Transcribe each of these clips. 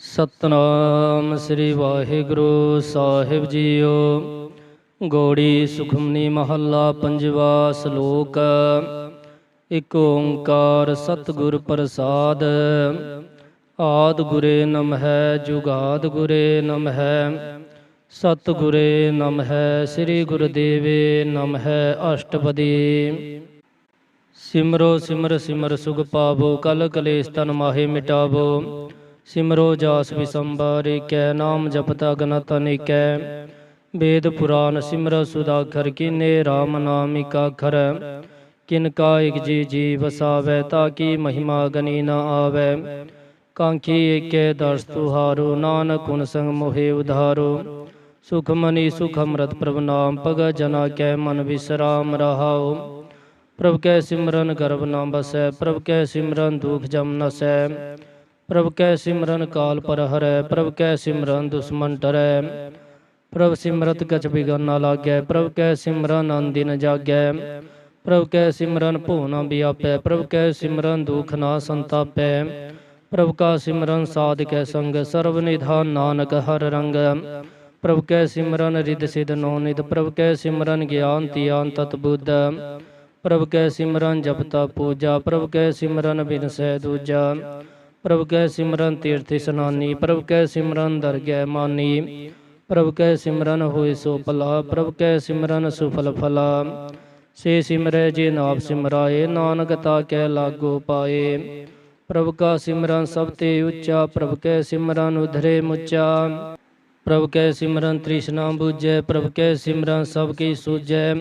ਸਤਨਾਮ ਸ੍ਰੀ ਵਾਹਿਗੁਰੂ ਸਾਹਿਬ JIO. ਗੋੜੀ Sukhmani ਮਹੱਲਾ ਪੰਜਵਾ। ਸ਼ਲੋਕ। ਇਕ ਓੰਕਾਰ ਸਤਿਗੁਰ ਪ੍ਰਸਾਦ। ਆਦਿ ਗੁਰੇ ਨਮਹਿ ਜੁਗਾਦਿ ਗੁਰੇ ਨਮਹਿ। ਸਤਿਗੁਰੇ ਨਮਹਿ ਸ੍ਰੀ ਗੁਰਦੇਵੇ ਨਮਹਿ ਅਸ਼ਟਪਦੀ। ਸਿਮਰੋ ਸਿਮਰ ਸਿਮਰ ਸੁਖ ਪਾਵੋ ਕਲ ਕਲੇਸ਼ ਤਨ ਮਾਹੇ ਮਿਟਾਵੋ। ਸਿਮਰੋ ਜਾਸ ਵਿਸੰਬਰ ਏਕੈ ਨਾਮ ਜਪਤ ਅਗਨਤ ਅਨੇਕੈ। ਵੇਦ ਪੁਰਾਨ ਸਿਮਰ ਸੁਦਾਖਰ ਕੀਨੇ ਰਾਮ ਨਾਮ ਇਕ ਅੱਖਰ। ਕਿਨ ਕਾ ਇਕ ਜੀ ਵਸਾਵੈ ਤਾਕੀ ਮਹਿਮਾ ਗਨੀ ਨ ਆਵੈ। ਕਾਂਖੀ ਏਕੈ ਦਰਸ ਤੁਹਾਰੋ ਨਾਨਕ ਗੁਣ ਸੰਗ ਮੋਹਿ ਉਧਾਰੋ। ਸੁਖਮਨੀ ਸੁਖ ਅੰਮ੍ਰਿਤ ਪ੍ਰਭ ਨਾਮ ਭਗਤ ਜਨਾ ਕੈ ਮਨ ਵਿਸਰਾਮ ਰਹਾਉ। ਪ੍ਰਭ ਕੈ ਸਿਮਰਨ ਗਰਭ ਨ ਬਸੈ ਪ੍ਰਭ ਕੈ ਸਿਮਰਨ ਦੁਖ ਜਮ ਨਸੈ। ਪ੍ਰਭ ਕੈ ਸਿਮਰਨ ਕਾਲ ਪਰ ਹਰੈ ਪ੍ਰਭ ਕੈ ਸਿਮਰਨ ਦੁਸ਼ਮਨ ਟਰੈ। ਪ੍ਰਭ ਸਿਮਰਤ ਕਛ ਬਿਗਨ ਨ ਲਾਗੈ ਪ੍ਰਭ ਕੈ ਸਿਮਰਨ ਅਨਦਿਨ ਜਾਗੈ। ਪ੍ਰਭ ਕੈ ਸਿਮਰਨ ਭਉ ਨ ਵਿਆਪੈ ਪ੍ਰਭ ਕੈ ਸਿਮਰਨ ਦੁਖ ਨ ਸੰਤਾਪੈ। ਪ੍ਰਭ ਕਾ ਸਿਮਰਨ ਸਾਧਕੈ ਸੰਗ ਸਰਬ ਨਿਧਾਨ ਨਾਨਕ ਹਰ ਰੰਗ। ਪ੍ਰਭ ਕੈ ਸਿਮਰਨ ਰਿਧ ਸਿਧ ਨੌ ਨਿਧ ਪ੍ਰਭ ਕੈ ਸਿਮਰਨ ਗਿਆਨ ਧਿਆਨ ਤਤ ਬੁੱਧ। ਪ੍ਰਭ ਕੈ ਸਿਮਰਨ ਜਪ ਤਪ ਪੂਜਾ ਪ੍ਰਭ ਕੈ ਸਿਮਰਨ ਬਿਨਸੈ ਦੂਜਾ। ਪ੍ਰਭ ਕੈ ਸਿਮਰਨ ਤੀਰਥ ਇਸਨਾਨੀ ਪ੍ਰਭ ਕੈ ਸਿਮਰਨ ਦਰਗਹਿ ਮਾਨੀ। ਪ੍ਰਭ ਕੈ ਸਿਮਰਨ ਹੋਇ ਸੋ ਭਲਾ ਪ੍ਰਭ ਕੈ ਸਿਮਰਨ ਸੁਫਲ ਫਲਾ। ਸੇ ਸਿਮਰੈ ਜੇ ਨਾਪ ਸਿਮਰਾਏ ਨਾਨਕ ਤਾ ਕੈ ਲਾਗੋ ਪਾਏ। ਪ੍ਰਭ ਕਾ ਸਿਮਰਨ ਸਭ ਤੇ ਉੱਚਾ ਪ੍ਰਭ ਕੈ ਸਿਮਰਨ ਉਧਰੇ ਮੁੱਚਾ। ਪ੍ਰਭ ਕੈ ਸਿਮਰਨ ਤ੍ਰਿਸ਼ਨਾ ਬੁਝੈ ਪ੍ਰਭ ਕੈ ਸਿਮਰਨ ਸਭ ਕੀ ਸੂਝੈ।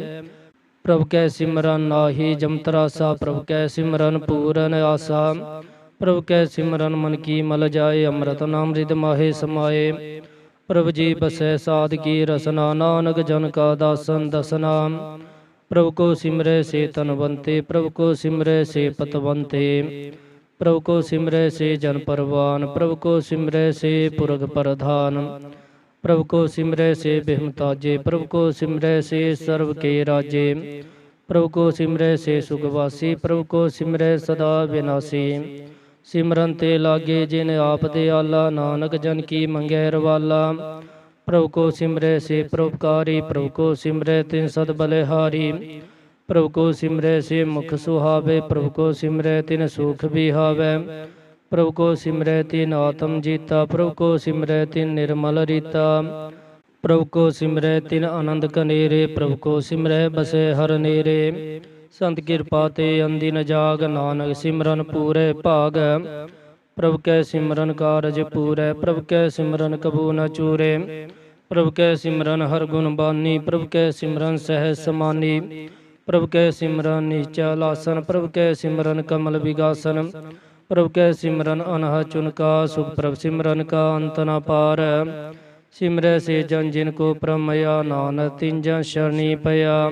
ਪ੍ਰਭ ਕੈ ਸਿਮਰਨ ਨਾਹੀ ਜਮਤਰਾਸਾ ਪ੍ਰਭ ਕੈ ਸਿਮਰਨ ਪੂਰਨ ਆਸਾ। ਪ੍ਰਭ ਕੈ ਸਿਮਰਨ ਮਨ ਕੀ ਮਲ ਜਾਏ ਅੰਮ੍ਰਿਤ ਨਾਮ ਰਿਦ ਮਾਹੇ ਸਮਾਏ। ਪ੍ਰਭ ਜੀ ਬਸੈ ਸਾਧ ਕੀ ਰਸਨਾ ਨਾਨਕ ਜਨ ਕਾ ਦਾਸਨ ਦਸਨਾ। ਪ੍ਰਭ ਕੋ ਸਿਮਰੈ ਸੇ ਤਨਵੰਤੇ ਪ੍ਰਭ ਕੋ ਸਿਮਰੈ ਸੇ ਪਤਵੰਤੇ। ਪ੍ਰਭ ਕੋ ਸਿਮਰੈ ਸੇ ਜਨ ਪਰਵਾਨ ਪ੍ਰਭ ਕੋ ਸਿਮਰੈ ਸੇ ਪੁਰਖ ਪ੍ਰਧਾਨ। ਪ੍ਰਭ ਕੋ ਸਿਮਰੈ ਸੇ ਬਿਹਮਤਾਜੇ ਪ੍ਰਭ ਕੋ ਸਿਮਰੈ ਸੇ ਸਰਬ ਕੇ ਰਾਜੇ। ਪ੍ਰਭ ਕੋ ਸਿਮਰੈ ਸੇ ਸੁਖਵਾਸੀ ਪ੍ਰਭ ਕੋ ਸਿਮਰੈ ਸਦਾ ਵਿਨਾਸੀ। ਸਿਮਰਨ ਤੇ ਲਾਗੇ ਜਿਨ ਆਪ ਦਿਆਲਾ ਨਾਨਕ ਜਨ ਕੀ ਮੰਗੈ ਰਵਾਲਾ। ਪ੍ਰਭ ਕੋ ਸਿਮਰੈ ਸੇ ਪਰਉਪਕਾਰੀ ਪ੍ਰਭ ਕੋ ਸਿਮਰੈ ਤਿਨ ਸਦ ਬਲਿਹਾਰੀ। ਪ੍ਰਭ ਕੋ ਸਿਮਰੈ ਸੇ ਮੁਖ ਸੁਹਾਵੇ ਪ੍ਰਭ ਕੋ ਸਿਮਰੈ ਤਿਨ ਸੁਖ ਬਿਹਾਵੈ। ਪ੍ਰਭ ਕੋ ਸਿਮਰੈ ਤਿਨ ਆਤਮ ਜੀਤਾ ਪ੍ਰਭ ਕੋ ਸਿਮਰੈ ਤਿਨ ਨਿਰਮਲ ਰੀਤਾ। ਪ੍ਰਭ ਕੋ ਸਿਮਰੈ ਤਿਨ ਆਨੰਦ ਕਨੇਰੇ ਪ੍ਰਭ ਕੋ ਸਿਮਰੈ ਬਸੈ ਹਰ ਨੇਰੇ। ਸੰਤ ਕਿਰਪਾ ਤੇ ਅੰਦਿਨ ਜਾਗ ਨਾਨਕ ਸਿਮਰਨ ਪੂਰੇ ਭਾਗ। ਪ੍ਰਭ ਕੈ ਸਿਮਰਨ ਕਾਰਜ ਪੂਰੈ ਪ੍ਰਭ ਕੈ ਸਿਮਰਨ ਕਬੂ ਨ ਚੂਰੇ। ਪ੍ਰਭ ਕੈ ਸਿਮਰਨ ਹਰ ਗੁਣ ਬਾਨੀ ਪ੍ਰਭ ਕੈ ਸਿਮਰਨ ਸਹਿਜ ਸਮਾਨੀ। ਪ੍ਰਭ ਕੈ ਸਿਮਰਨ ਨੀਚਲ ਆਸਨ ਪ੍ਰਭ ਕੈ ਸਿਮਰਨ ਕਮਲ ਵਿਗਾਸਨ। ਪ੍ਰਭ ਕੈ ਸਿਮਰਨ ਅਨਹਦ ਚੁਨਕਾ ਸੁਖ ਪ੍ਰਭ ਸਿਮਰਨ ਕਾ ਅੰਤ ਨ ਪਾਰ। ਸਿਮਰੈ ਸੇ ਜਨ ਜਿਨ ਕੋ ਪ੍ਰਮਇਆ ਨਾਨਕ ਤਿਨ ਜਨ ਸ਼ਰਣੀ ਪਿਆ।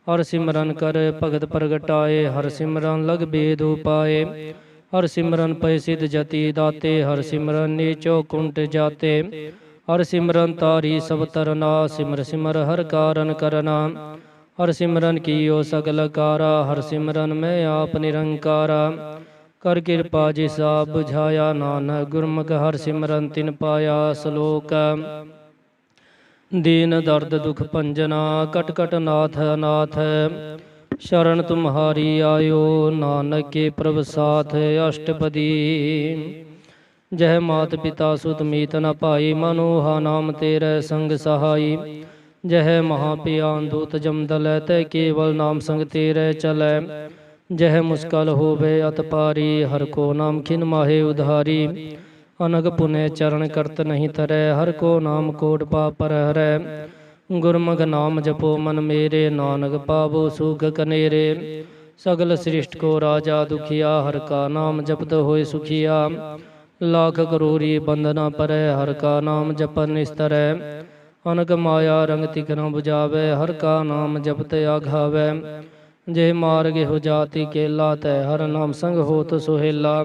ਹਰ ਸਿਮਰਨ ਕਰ ਭਗਤ ਪ੍ਰਗਟਾਏ ਹਰ ਸਿਮਰਨ ਲਗ ਬੇਦ ਉਪਾਏ। ਹਰ ਸਿਮਰਨ ਪੈ ਸਿਧ ਜਤੀ ਦਾਤੇ ਹਰ ਸਿਮਰਨ ਨੀਚੋ ਕੁੰਟ ਜਾਤੇ। ਹਰ ਸਿਮਰਨ ਤਾਰੀ ਸਭ ਤਰਨਾ ਸਿਮਰ ਸਿਮਰ ਹਰ ਕਾਰਨ ਕਰਨਾ। ਹਰ ਸਿਮਰਨ ਕੀਓ ਸਗਲ ਕਾਰਾ ਹਰ ਸਿਮਰਨ ਮੈਂ ਆਪ ਨਿਰੰਕਾਰਾ। ਕਰ ਕਿਰਪਾ ਜਿਸ ਆਪ ਬੁਝਾਇਆ ਨਾਨਕ ਗੁਰਮੁਖ ਹਰ ਸਿਮਰਨ ਤਿਨ ਪਾਇਆ। ਸ਼ਲੋਕ। ਦੀਨ ਦਰਦ ਦੁਖ ਭੰਜਨਾ ਕਟ ਕਟ ਨਾਥ ਅਨਾਥ। ਸ਼ਰਨ ਤੁਮਹਾਰੀ ਆਇਓ ਨਾਨਕ ਕੇ ਪ੍ਰਭ ਸਾਥ ਅਸ਼ਟਪਦੀ। ਜਹ ਮਾਤ ਪਿਤਾ ਸੁਤ ਮੀਤ ਨ ਭਾਈ ਮਨੋਹਾ ਨਾਮ ਤੇਰੇ ਸੰਗ ਸਹਾਈ। ਜਹ ਮਹਾ ਪਿਆਨ ਦੂਤ ਜਮਦਲੈ ਤੈ ਕੇਵਲ ਨਾਮ ਸੰਗ ਤੇਰੇ ਚਲੈ। ਜਹ ਮੁਸਕਲ ਹੋਵੇ ਅਤ ਪਾਰੀ ਹਰ ਕੋ ਨਾਮ ਖਿਨ ਮਾਹੇ ਉਧਾਰੀ। ਅਨਗ ਪੁਨਿ ਚਰਨ ਕਰਤ ਨਹੀਂ ਤਰੈ ਹਰ ਕੋ ਨਾਮ ਕੋਟ ਪਾਪ ਹਰੈ। ਗੁਰਮੁਖ ਨਾਮ ਜਪੋ ਮਨ ਮੇਰੇ ਨਾਨਕ ਪਾਵੋ ਸੁਖ ਕਨੇਰੇ। ਸਗਲ ਸ੍ਰਿਸ਼ਟ ਕੋ ਰਾਜਾ ਦੁਖੀਆ ਹਰ ਕਾ ਨਾਮ ਜਪਤ ਹੋਏ ਸੁਖੀਆ। ਲਾਖ ਕਰੋੜੀ ਬੰਧਨਾ ਪਰੈ ਹਰ ਕਾ ਨਾਮ ਜਪਨ ਨਿਸਤਰੈ। ਅਨਕ ਮਾਇਆ ਰੰਗ ਤਿਕ ਨ ਬੁਝਾਵੈ ਹਰ ਕਾ ਨਾਮ ਜਪਤ ਆਘਾਵੈ। ਜੇ ਮਾਰਗ ਹੋ ਜਾਤੀ ਕੇਲਾ ਤੈ ਹਰ ਨਾਮ ਸੰਗ ਹੋਤ ਸੁਹੇਲਾ।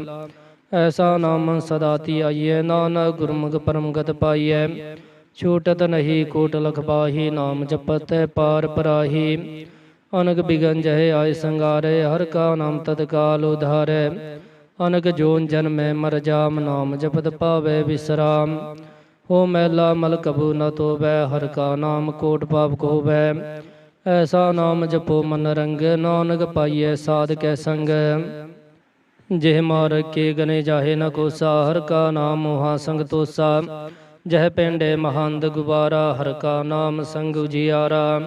ਐਸਾ ਨਾਮ ਸਦਾ ਧਿਆਈਐ ਨਾਨਕ ਗੁਰਮੁਖ ਪਰਮਗਤ ਪਾਈਐ। ਛੂਟਤ ਨਹੀਂ ਕੋਟ ਲਖ ਪਾਹੀ ਨਾਮ ਜਪਤ ਪਾਰ ਪਰਾਹੀ। ਅਨਕ ਬਿਗਨ ਜਹ ਆਏ ਸੰਗਾਰੈ ਹਰ ਕਾ ਨਾਮ ਤਤਕਾਲ ਉਧਾਰੈ। ਅਨਕ ਜੋਨ ਜਨਮੈ ਮਰ ਜਾਮ, ਨਾਮ ਜਪਤ ਪਾਵੈ ਵਿਸਰਾਮ। ਹੋ ਮੈਲਾ ਮਲ ਕਬੂ ਨ ਤੋਬੈ, ਹਰ ਕਾ ਨਾਮ ਕੋਟ ਪਾਪ ਕੋਬੈ। ਐਸਾ ਨਾਮ ਜਪੋ ਮਨ ਰੰਗ, ਨਾਨਕ ਪਾਈਐ ਸਾਧ ਕੈ ਸੰਗ। ਜਿਹ ਮਾਰ ਕੇ ਗਨੇ ਜਾਹੇ ਨ ਕੋਸਾ, ਹਰ ਕਾ ਨਾਮ ਮੋਹਾ ਸੰਗ ਤੋਸਾ। ਜਹ ਪਿੰਡੇ ਮਹੰਦ ਗੁਬਾਰਾ, ਹਰ ਕਾ ਨਾਮ ਸੰਗ ਉਜਿਆਰਾ।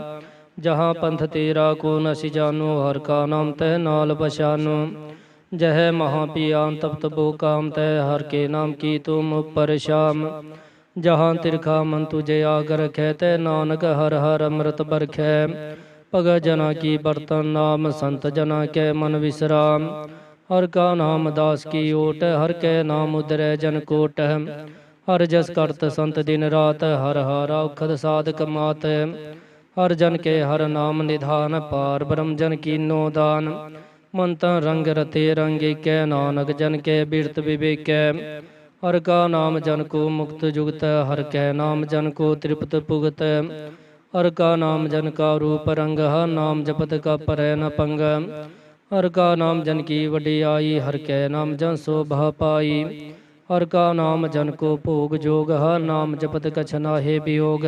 ਜਹਾਂ ਪੰਥ ਤੇਰਾ ਕੋ ਨਸि ਜਾਨੋ, ਹਰ ਕਾ ਨਾਮ ਤਹਿ ਨਾਲ ਪਛਾਨੋ। ਜਹ ਮਹਾ ਪਿਆਨ ਤਪਤ ਬੋ ਕਾਮ, ਤੈ ਹਰ ਕੇ ਨਾਮ ਕੀ ਤੁਮ ਉਪਰ ਸ਼ਾਮ। ਜਹਾਂ ਤਿਰਖਾ ਮਨ ਤੁਝੇ ਆਗ ਰਖੈ, ਤੈ ਨਾਨਕ ਹਰ ਹਰ ਅੰਮ੍ਰਿਤ ਬਰਖੈ। ਭਗਤ ਜਨਾ ਕੀ ਬਰਤਨ ਨਾਮ, ਸੰਤ ਜਨਾ ਕੈ ਮਨ ਵਿਸਰਾਮ। ਹਰ ਕਾ ਨਾਮ ਦਾਸ ਕੀ ਓਟ, ਹਰ ਕੈ ਨਾਮ ਉਦਰੈ ਜਨ ਕੋਟ। ਹਰ ਜਸ ਕਰਤ ਸੰਤ ਦਿਨ ਰਾਤ, ਹਰ ਹਰ ਔਖਦ ਸਾਧਕ ਮਾਤ। ਹਰ ਜਨ ਕੇ ਹਰ ਨਾਮ ਨਿਧਾਨ, ਪਾਰ ਬ੍ਰਹਮ ਜਨ ਕੀਨੋ ਦਾਨ। ਮਨ ਤਨ ਰੰਗ ਰਤੇ ਰੰਗ ਏਕੈ, ਨਾਨਕ ਜਨ ਕੇ ਬਿਰਤ ਵਿਵੇਕੈ। ਹਰ ਕਾ ਨਾਮ ਜਨ ਕੋ ਮੁਕਤ ਜੁਗਤ, ਹਰ ਕੈ ਨਾਮ ਜਨ ਕੋ ਤ੍ਰਿਪਤ ਪੁਗਤ। ਹਰ ਕਾ ਨਾਮ ਜਨ ਕਾ ਰੂਪ ਰੰਗ, ਹਰ ਨਾਮ ਜਪਤ ਕਾ ਪਰੈ ਨ ਪੰਗ। ਹਰ ਕਾ ਨਾਮ ਜਨ ਕੀ ਵਡਿਆਈ, ਹਰ ਕੈ ਨਾਮ ਜਨ ਸੋਭਾ ਪਾਈ। ਹਰ ਕਾ ਨਾਮ ਜਨ ਕੋ ਭੋਗ ਜੋਗ, ਹਰ ਨਾਮ ਜਪਤ ਕਛ ਨਾਹਿ ਬਿਯੋਗ।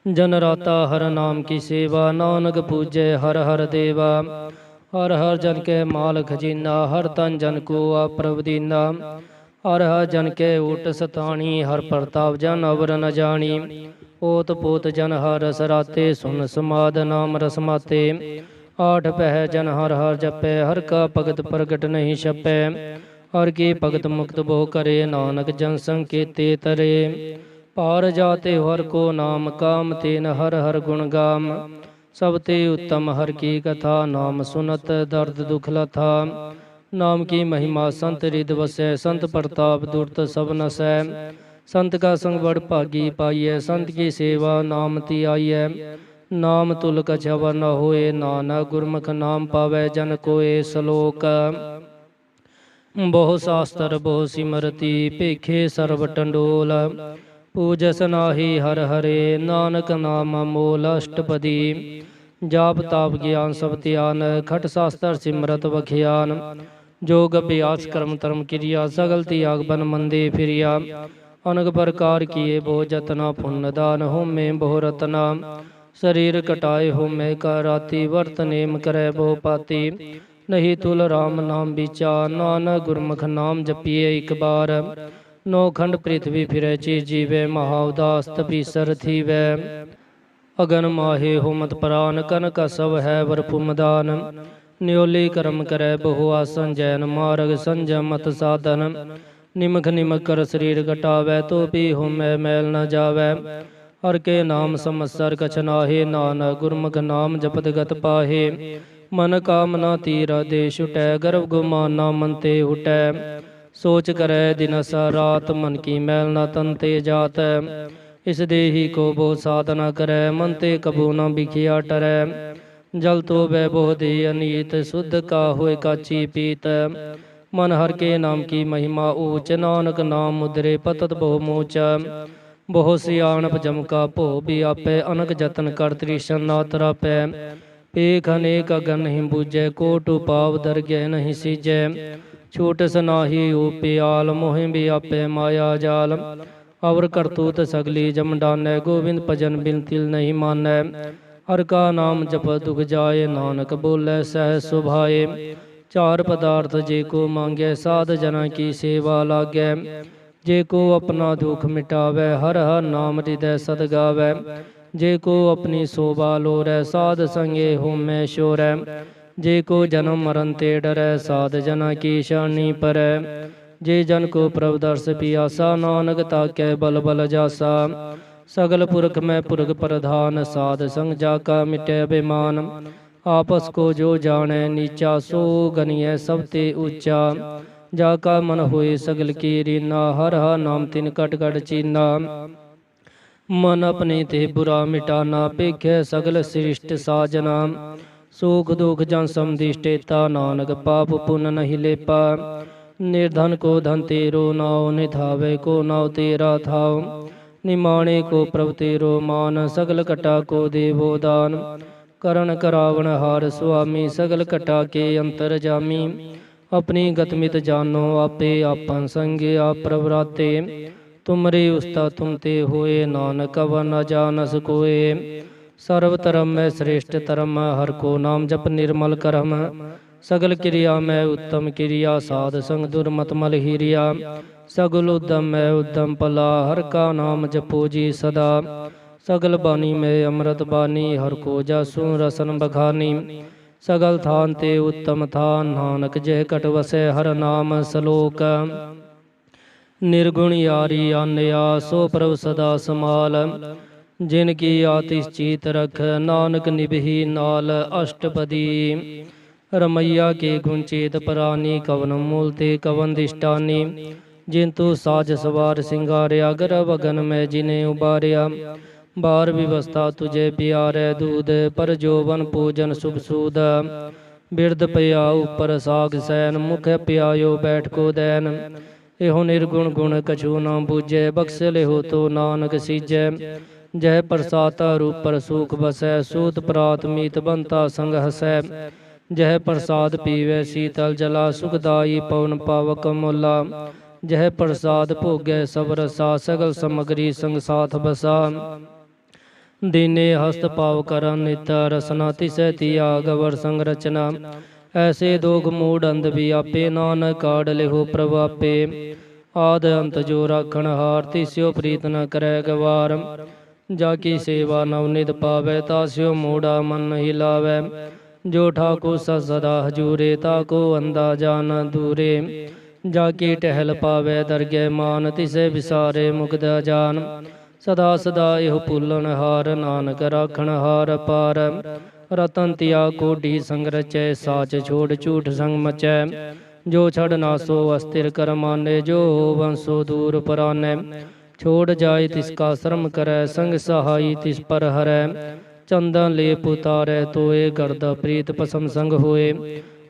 ਜਨ ਰਾਤਾ ਹਰ ਨਾਮ ਕੀ ਸੇਵਾ, ਨਾਨਕ ਪੂਜੈ ਹਰ ਹਰ ਦੇਵਾ। ਹਰ ਹਰ ਜਨ ਕੈ ਮਾਲ ਖਜ਼ੀਨਾ, ਹਰ ਤਨ ਜਨ ਕੋ ਆਪਰਵ ਦੀਨਾ। ਹਰ ਹਰ ਜਨ ਕੈ ਓਟ ਸਤਾਣੀ, ਹਰ ਪ੍ਰਤਾਪ ਜਨ ਅਵਰ ਨ ਜਾਣੀ। ਓਤ ਪੋਤ ਜਨ ਹਰ ਰਸ ਰਾਤੇ, ਸੁਨ ਸਮਾਦ ਨਾਮ ਰਸ ਮਾਤੇ। ਆਠ ਪਹਿ ਜਨ ਹਰ ਹਰ ਜਪੈ, ਹਰ ਕਾ ਭਗਤ ਪ੍ਰਗਟ ਨਹੀਂ ਛਪੈ। ਹਰ ਕੀ ਭਗਤ ਮੁਕਤ ਬਹੁ ਕਰੇ, ਨਾਨਕ ਜਨ ਸੰਕੇਤੇ ਤਰੇ। ਪਾਰ ਜਾਤੇ ਹਰ ਕੋ ਨਾਮ, ਕਾਮ ਤੇਨ ਹਰ ਹਰ ਗੁਣ ਗਾਮ। ਸਭ ਤੇ ਉੱਤਮ ਹਰ ਕੀ ਕਥਾ, ਨਾਮ ਸੁਨਤ ਦਰਦ ਦੁਖ ਲਥਾ। ਨਾਮ ਕੀ ਮਹਿਮਾ ਸੰਤ ਰਿਦ ਵਸੈ, ਸੰਤ ਪ੍ਰਤਾਪ ਦੁਰਤ ਸਭ ਨਸੈ। ਸੰਤ ਕਾ ਸੰਗ ਬੜ ਭਾਗੀ ਪਾਈਐ, ਸੰਤ ਕੀ ਸੇਵਾ ਨਾਮ ਤੀ ਆਈਐ। ਨਾਮ ਤੁਲ ਕਛ ਅਵਰ ਨ ਹੋਏ, ਨਾਨਕ ਗੁਰਮੁਖ ਨਾਮ ਪਾਵੈ ਜਨ ਕੋਏ। ਸ਼ਲੋਕ। ਬਹੁ ਸ਼ਾਸਤਰ ਬਹੁ ਸਿਮਰਤੀ, ਭੇਖੇ ਸਰਬ ਟੰਡੋਲ। ਪੂਜਸ ਨਾਹੀ ਹਰ ਹਰੇ, ਨਾਨਕ ਨਾਮ ਮੋਲ। ਅਸ਼ਟਪਦੀ। ਜਾਪ ਤਾਪ ਗਿਆਨ ਸਭ ਧਿਆਨ, ਖਟ ਸ਼ਾਸਤਰ ਸਿਮਰਤ ਵਖਿਆਨ। ਜੋਗ ਅਭਿਆਸ ਕਰਮ ਧਰਮ ਕਿਰਿਆ, ਸਗਲ ਤਿਆਗ ਬਨ ਮੰਦੇ ਫਿਰਿਆ। ਅਨਕ ਪ੍ਰਕਾਰ ਕੀਏ ਬਹੁ ਜਤਨਾ, ਪੁੰਨ ਦਾਨ ਹੋਮੇ ਬਹੁ ਰਤਨਾ। ਸਰੀਰ ਕਟਾਏ ਹੋਮੈ ਕਾ ਰਾਤੀ, ਵਰਤ ਨੇਮ ਕਰੈ ਬਹੁ ਪਾਤੀ। ਨਹੀਂ ਤੁਲ ਰਾਮ ਨਾਮ ਵਿਚਾਰ, ਨਾਨਕ ਗੁਰਮੁਖ ਨਾਮ ਜਪੀਏ ਇਕ ਬਾਰ। ਨੌ ਖੰਡ ਪ੍ਰਿਥਵੀ ਫਿਰੈ ਚੀਰ ਜੀਵੈ, ਮਹਾ ਉਦਾਸ ਤਪੀਸਰ ਥੀਵੈ। ਅਗਨ ਮਾਹੇ ਹੋਮਤ ਪ੍ਰਾਨ, ਕਨਕ ਸਭ ਹੈ ਵਰਪੁ ਮਦਾਨ। ਨਿਉਲੀ ਕਰਮ ਕਰੈ ਬਹੁ ਆਸਨ, ਜੈਨ ਮਾਰਗ ਸੰਜਮ ਮਤ ਸਾਧਨ। ਨਿਮਖ ਨਿਮਖ ਕਰ ਸਰੀਰ ਘਟਾਵੈ, ਤੋ ਪੀ ਹੋਮੈ ਮੈਲ ਨ ਜਾਵੈ। ਹਰ ਕੇ ਨਾਮ ਸਮਸਰ ਕਛ ਨਾਹੇ, ਨਾਨਕ ਗੁਰਮੁਖ ਨਾਮ ਜਪਤ ਗਤ ਪਾਹੇ। ਮਨ ਕਾਮਨਾ ਤੀਰਾ ਦੇ ਛੁਟੈ, ਗਰਭ ਗੁਮਾਨਾ ਮਨ ਤੇ ਹੁਟੈ। ਸੋਚ ਕਰੈ ਦਿਨਸ ਰਾਤ, ਮਨ ਕੀ ਮੈਲ ਨ ਤਨ ਤੇ ਜਾਤ। ਇਸ ਦੇਹੀ ਕੋ ਬਹੁ ਸਾਧਨਾ ਕਰੈ, ਮਨ ਤੇ ਕਬੂ ਨ ਬਿਖਿਆ ਟਰੈ। ਜਲ ਤੋਬੈ ਬਹੁ ਦੇ ਅਨੀਤ, ਸੁਧ ਕਾ ਹੋਇ ਕਾਚੀ ਪੀਤ। ਮਨ ਹਰ ਕੇ ਨਾਮ ਕੀ ਮਹਿਮਾ ਊਚ, ਨਾਨਕ ਨਾਮ ਮੁਦਰੇ ਪਤਤ ਬਹੁ ਮੋਚ। ਬਹੁ ਸਿਆਣਪ ਜਮ ਕਾ ਭੋ ਬਿਆਪੈ, ਅਨਕ ਜਤਨ ਕਰ ਤ੍ਰਿਸ਼ਨ ਨਾ ਤਰਾਪੈ। ਪੇਖ ਅਨੇਕ ਅਗਨ ਨਹੀਂ ਬੂਝੈ, ਕੋਟ ਉਪਾਵ ਦਰਗਹਿ ਨਹੀਂ ਸੀਜੈ। ਛੂਟਸ ਨਾਹੀ ਊਪਿਆਲ, ਮੋਹਿ ਬਿਆਪੈ ਮਾਇਆ ਜਾਲ। ਅਵਰ ਕਰਤੂਤ ਸਗਲੀ ਜਮ ਡਾਨੈ, ਗੋਬਿੰਦ ਭਜਨ ਬਿਨ ਤਿਲ ਨਹੀਂ ਮਾਨੈ। ਹਰ ਕਾ ਨਾਮ ਜਪ ਦੁਖ ਜਾਏ, ਨਾਨਕ ਬੋਲੇ ਸਹਿ ਸੁਭਾਏ। ਚਾਰ ਪਦਾਰਥ ਜੇ ਕੋ ਮੰਗੈ, ਸਾਧ ਜਨਾਂ ਕੀ ਸੇਵਾ ਲਾਗੈ। ਜੇ ਕੋ ਆਪਣਾ ਦੁਖ ਮਿਟਾਵੈ, ਹਰ ਹਰ ਨਾਮ ਹਿਰਦੈ ਸਦ ਗਾਵੈ। ਜੇ ਕੋ ਆਪਣੀ ਸੋਭਾ ਲੋਰੈ, ਸਾਧ ਸੰਗੇ ਹੋਮੈ ਸ਼ੋਰੈ। ਜੇ ਕੋ ਜਨਮ ਮਰਨ ਤੇ ਡਰੈ, ਸਾਧ ਜਨਾਂ ਕੀ ਸ਼ਰਣੀ ਪਰੈ। ਜੇ ਜਨ ਕੋ ਪ੍ਰਭ ਦਰਸ ਪਿਆਸਾ, ਨਾਨਕ ਤਾਕੈ ਬਲ ਬਲ ਜਾਸਾ। ਸਗਲ ਪੁਰਖ ਮੈਂ ਪੁਰਖ ਪ੍ਰਧਾਨ, ਸਾਧ ਸੰਗ ਜਾ ਕਾ ਮਿਟੈ ਬੇਮਾਨ। ਆਪਸ ਕੋ ਜੋ ਜਾਣੈ ਨੀਚਾ, ਸੋ ਗਨੀਐ ਸਭ ਤੇ ਊਚਾ। ਜਾ ਕਾ ਮਨ ਹੋਏ ਸਗਲ ਕੀ ਰੀਨਾ, ਹਰ ਹਰ ਨਾਮ ਤਿਨ ਕਟ ਕਟ ਚੀਨਾ। ਮਨ ਆਪਣੇ ਤੇ ਬੁਰਾ ਮਿਟਾਨਾ, ਭੇਖੈ ਸਗਲ ਸ੍ਰਿਸ਼ਟ ਸਾਜਨਾ। ਸੁਖ ਦੁਖ ਜਨ ਸਮਦਿਸ਼ਟੇਤਾ, ਨਾਨਕ ਪਾਪ ਪੁੰਨ ਨਹੀਂ ਲੇਪਾ। ਨਿਰਧਨ ਕੋ ਧਨ ਤੇਰੋ ਨਾਉ, ਨਿਧਾਵੇ ਕੋ ਨਾਉ ਤੇਰਾ ਥਾਉ। ਨਿਮਾਣੇ ਕੋ ਪ੍ਰਭ ਤੇਰੋ ਮਾਨ, ਸਗਲ ਕਟਾ ਕੋ ਦੇਵੋ ਦਾਨ। ਕਰਨ ਕਰਾਵਣ ਹਾਰ ਸੁਆਮੀ, ਸਗਲ ਕਟਾ ਕੇ ਅੰਤਰ ਜਾਮੀ। अपनी गतमित जानो आपे आपन संग आप प्रवराते। तुमरे उस्ता तुम ते होए नानक अवर न जानस कोए। सर्व धर्म में श्रेष्ठ धर्म हर को नाम जप निर्मल करम। सगल क्रिया में उत्तम क्रिया साध संग दुर्मत मल हीरिया। सगल उद्यम में उद्यम पला हर का नाम जपो जी सदा। सगल बानी में अमृत बानी हर को जासु रसन बखानी। सगल थान ते उत्तम थान नानक जय कट वसै हर नाम सलोक। निर्गुण यारी आन्या सो प्रभ सदा समाल। जिनकी आतिश चीत रख नानक निभही नाल अष्टपदी। रमैया के गुण चेत परानी कवन मूल ते कवन दिष्टानी। जिंतु साज सवार सिंगारिया गर्भ अगन में जिने उबारिया। बार विवस्था तुझे प्यारे दूध पर जोवन पूजन शुभ सूद। बिरद पया ऊपर साग सैन मुख प्यायो बैठ को दैन। एहो निर्गुण गुण कछु न बूझे बख्श लेहो तो नानक सीजै। जय प्रसाता रूप पर सुख बसै सूत प्रात मीत बनता संग हसै। जह प्रसाद पीवे शीतल जला सुखदाई पवन पावक मोला। जह प्रसाद भोगे सब रसा सगल समग्री संग साथ बसा। दीने हस्त पाव कर नित रसना तिसै तिया गवर संग रचना। ऐसे दोग मूड अंध भी आपे नानक काढ़ लेहो प्रभ आपे। आद अंत जो राखण हार तिस्यो प्रीत न करे गवार। जाकी सेवा नवनिध पावे तास्यो मूढ़ा मन नहीं लावे। जो ठाकुर सदा हजूरे ताको अंधा जान दूरे। जाकी टहल पावे दरगे मान तिसे विसारे मुग्ध जान। सदा सदा एह पुलन हार नानक राखण हार पार। रतन तिया कोडी संग रचै साच छोड़ झूठ संग मचै। जो छड़ नासो अस्थिर कर माने जो वंशो दूर पराने। छोड़ जाए तिसका श्रम करे संग सहाई तिस पर हरै। चंदन ले पुतारे तोए गर्द प्रीत पसम संग होए।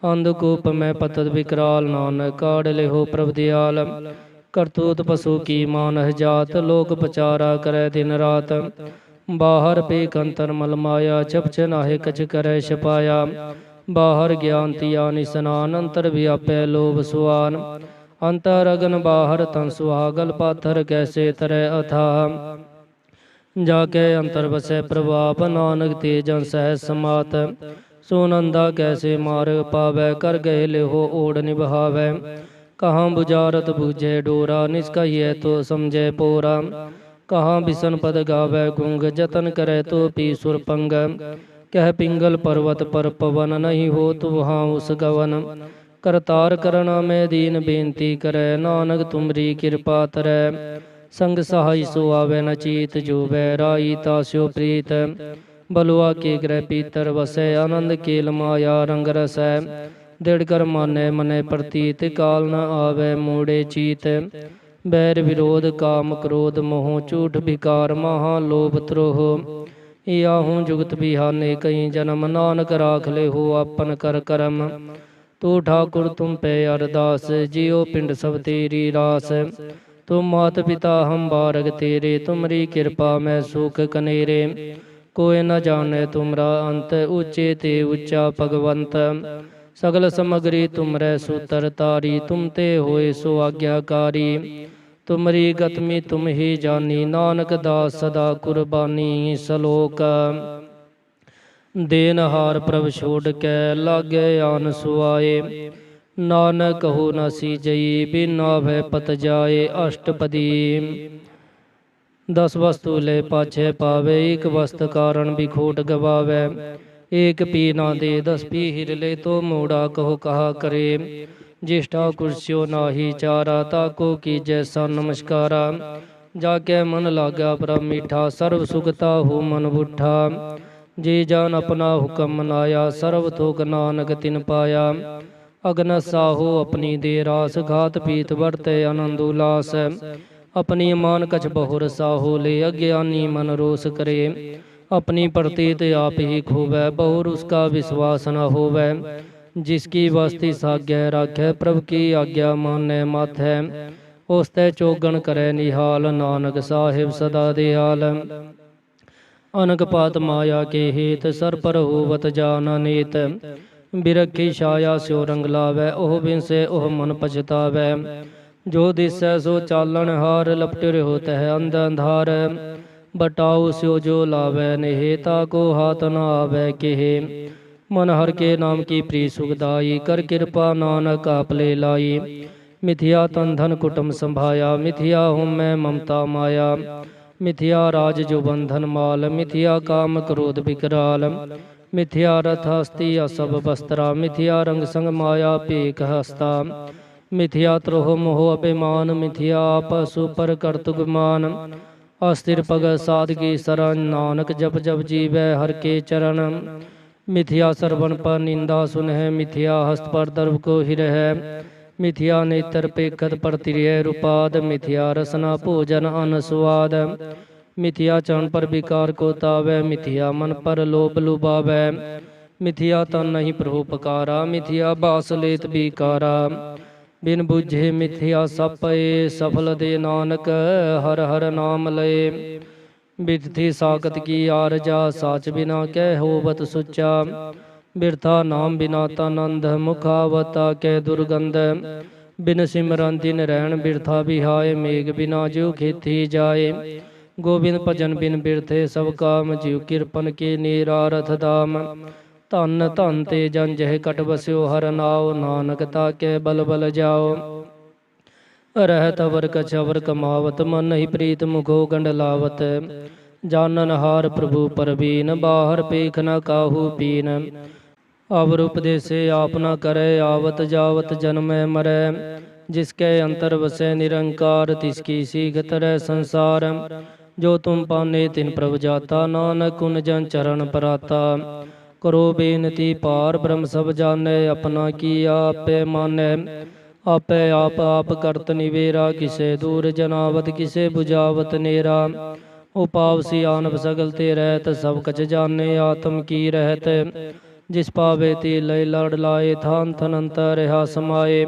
अंधकूप में पतत विकराल नानक काढ़ लेहो प्रभ दयाल। करतूत पशु की मानह जात लोक पचारा करे दिन रात। बाहर पेख अंतर मल माया छप छनाहे कछ करे छपाया। बाहर ज्ञान तिया निस्नान अंतर व्यापै लोभ सुआन। अंतर अगन बाहर तन सुहागल पाथर कैसे तरह अथाह। जाके अंतर बसै प्रभाप नानक तेजन सहज समात। सोनंदा कैसे मार्ग पावै कर गए लेहो ओढ़ निभावै। कहाँ बुझारत बूझे डोरा निष्कहिए तो समझे पोरा। कहाँ बिसन पद गावै गुंग जतन करे तो पी सुर पंग। कह पिंगल पर्वत पर पवन नहीं हो तो वहाँ उस गवन। करतार करना में दीन बेनती करे नानक तुमरी कृपा तरै। संग सहाय सो आवे न चीत जो बैराई तास्यो प्रीत। बलुआ के ग्रह पीतर वसै आनंद केल माया रंग रसै। दृढ़ कर माने मने प्रतीत काल न आवे मूढ़े चीत। बैर विरोध काम क्रोध मोह झूठ विकार महा लोभ त्रोह। याहू जुगत बिहाने कहीं जन्म नानक राख ले हो अपन कर करम। तो ठाकुर तुम पे अरदास जियो पिंड सब तेरी रास। तुम मात पिता हम बारग तेरे तुमरी कृपा में सुख कनेरे। कोई न जाने तुमरा अंत ऊंचे ते ऊंचा भगवंत। सगल समग्री तुमरे सूतर तारी तुम ते होए सो आज्ञाकारी। तुमरी गतमी तुम ही जानी नानक दास सदा कुर्बानी सलोक। देनहार प्रभ छोड़ के लागे आन सुआए। नानक कहो न सीजई बिना भय पत जाए अष्टपदी। 10 वस्तु ले पाछे पावे एक वस्त कारण भी खोट गवावे। एक पी ना दे 10 पी हिर ले तो मूढ़ा कहो कहा करे। ज्येष्ठा कुर्स्यो नाही चारा ताको की जैसा नमस्कारा। जाके मन लागा प्रभ मीठा सर्व सुखता हो मन बुठा। जी जान अपना हुक्म मनाया सर्व थोक नानक तिन पाया। अगन साहो अपनी दे रास घात पीत वर्ते आनंद उल्लास। अपनी मान कछ बहुर साहो ले अज्ञानी मन रोष करे। अपनी प्रतीत आप ही खोवै बहुर उसका विश्वास न होवै। जिसकी वस्ती साज्ञा राखै प्रभु की आज्ञा मानै माथै। उसते चौगन करे निहाल नानक साहिब सदा दयाल। अनक पात माया के हेत सर पर होवत जान नेत। बिरखी छाया स्यो रंग लावै, ओह बिनसे ओह मन पछतावै। जो दिसै सो चालन हार, लपटे रहो तह अंध अंधार। बटाऊ स्यो जो लावै नेहे, ताको हाथ न आवै केहे। मन हर के नाम की प्री सुखदाई, कर कृपा नानक आपले लाई। मिथिया तन धन कुटुम संभाया, मिथिया हूँ मैं ममता माया। मिथिया राज जो बंधन माल, मिथिया काम क्रोध विकराल। मिथिया रथ हस्ती असब बस्त्रा, मिथिया रंग संग माया पेक हस्ता। मिथिया त्रोह मोह अभिमान, मिथिया पशु पर कर्तु गुमान। अस्थिर पग सादगी शरण, नानक जप जप जीवै हर के चरण। मिथिया श्रवण पर निंदा सुनह, मिथिया हस्त पर दर्भ को हिरह। मिथिया नेत्र पेखत पर तिरह रूपाद, मिथिया रसना भोजन अन स्वाद। मिथिया चरण पर विकार को तावै, मिथिया मन पर लोभ लुभावै। मिथिया तन नहीं परोपकारा, मिथिया बास लेत बिकारा। बिन बुझे मिथिया सपए, सफल दे नानक हर हर नाम लए। बिरथी साकत की आरजा, साच बिना कह होवत सुचा। बिरथा नाम बिना तन अंध, मुखावता कै दुर्गंध। बिन सिमरन दिन रैन बिरथा बिहाय, मेघ बिना ज्यों खेती जाए। गोविंद भजन बिन बिरथे सब काम, जीव किरपन के नीरारथ दाम। धन धन ते जन जह कट बस्यो, हर नाव नानक ताके बल बल जाओ। रहत अवर कछ अवर कमावत, मन ही प्रीत मुखो गंडलावत। जानन हार प्रभु परवीन, बाहर पेख न काहू पीन। अवर उपदेशे आप न करे, आवत जावत जन्मै मरै। जिसके अंतर वसै निरंकार, तिसकी सीख तरह संसार। जो तुम पाने तिन प्रभ जाता, नानक उन जन चरण पराता। करो बेनती पार ब्रह्म सब जानै, अपना किया आपे मानै। आपे आप करत निवेरा, किसे दूर जनावत किसे बुझावत नेरा। उपावसी आनब सगल ते रहत, सब कछ जाने आत्म की रहत। जिस पावे ती लय लड़ लाए, थान थन अंतर रहा समाए।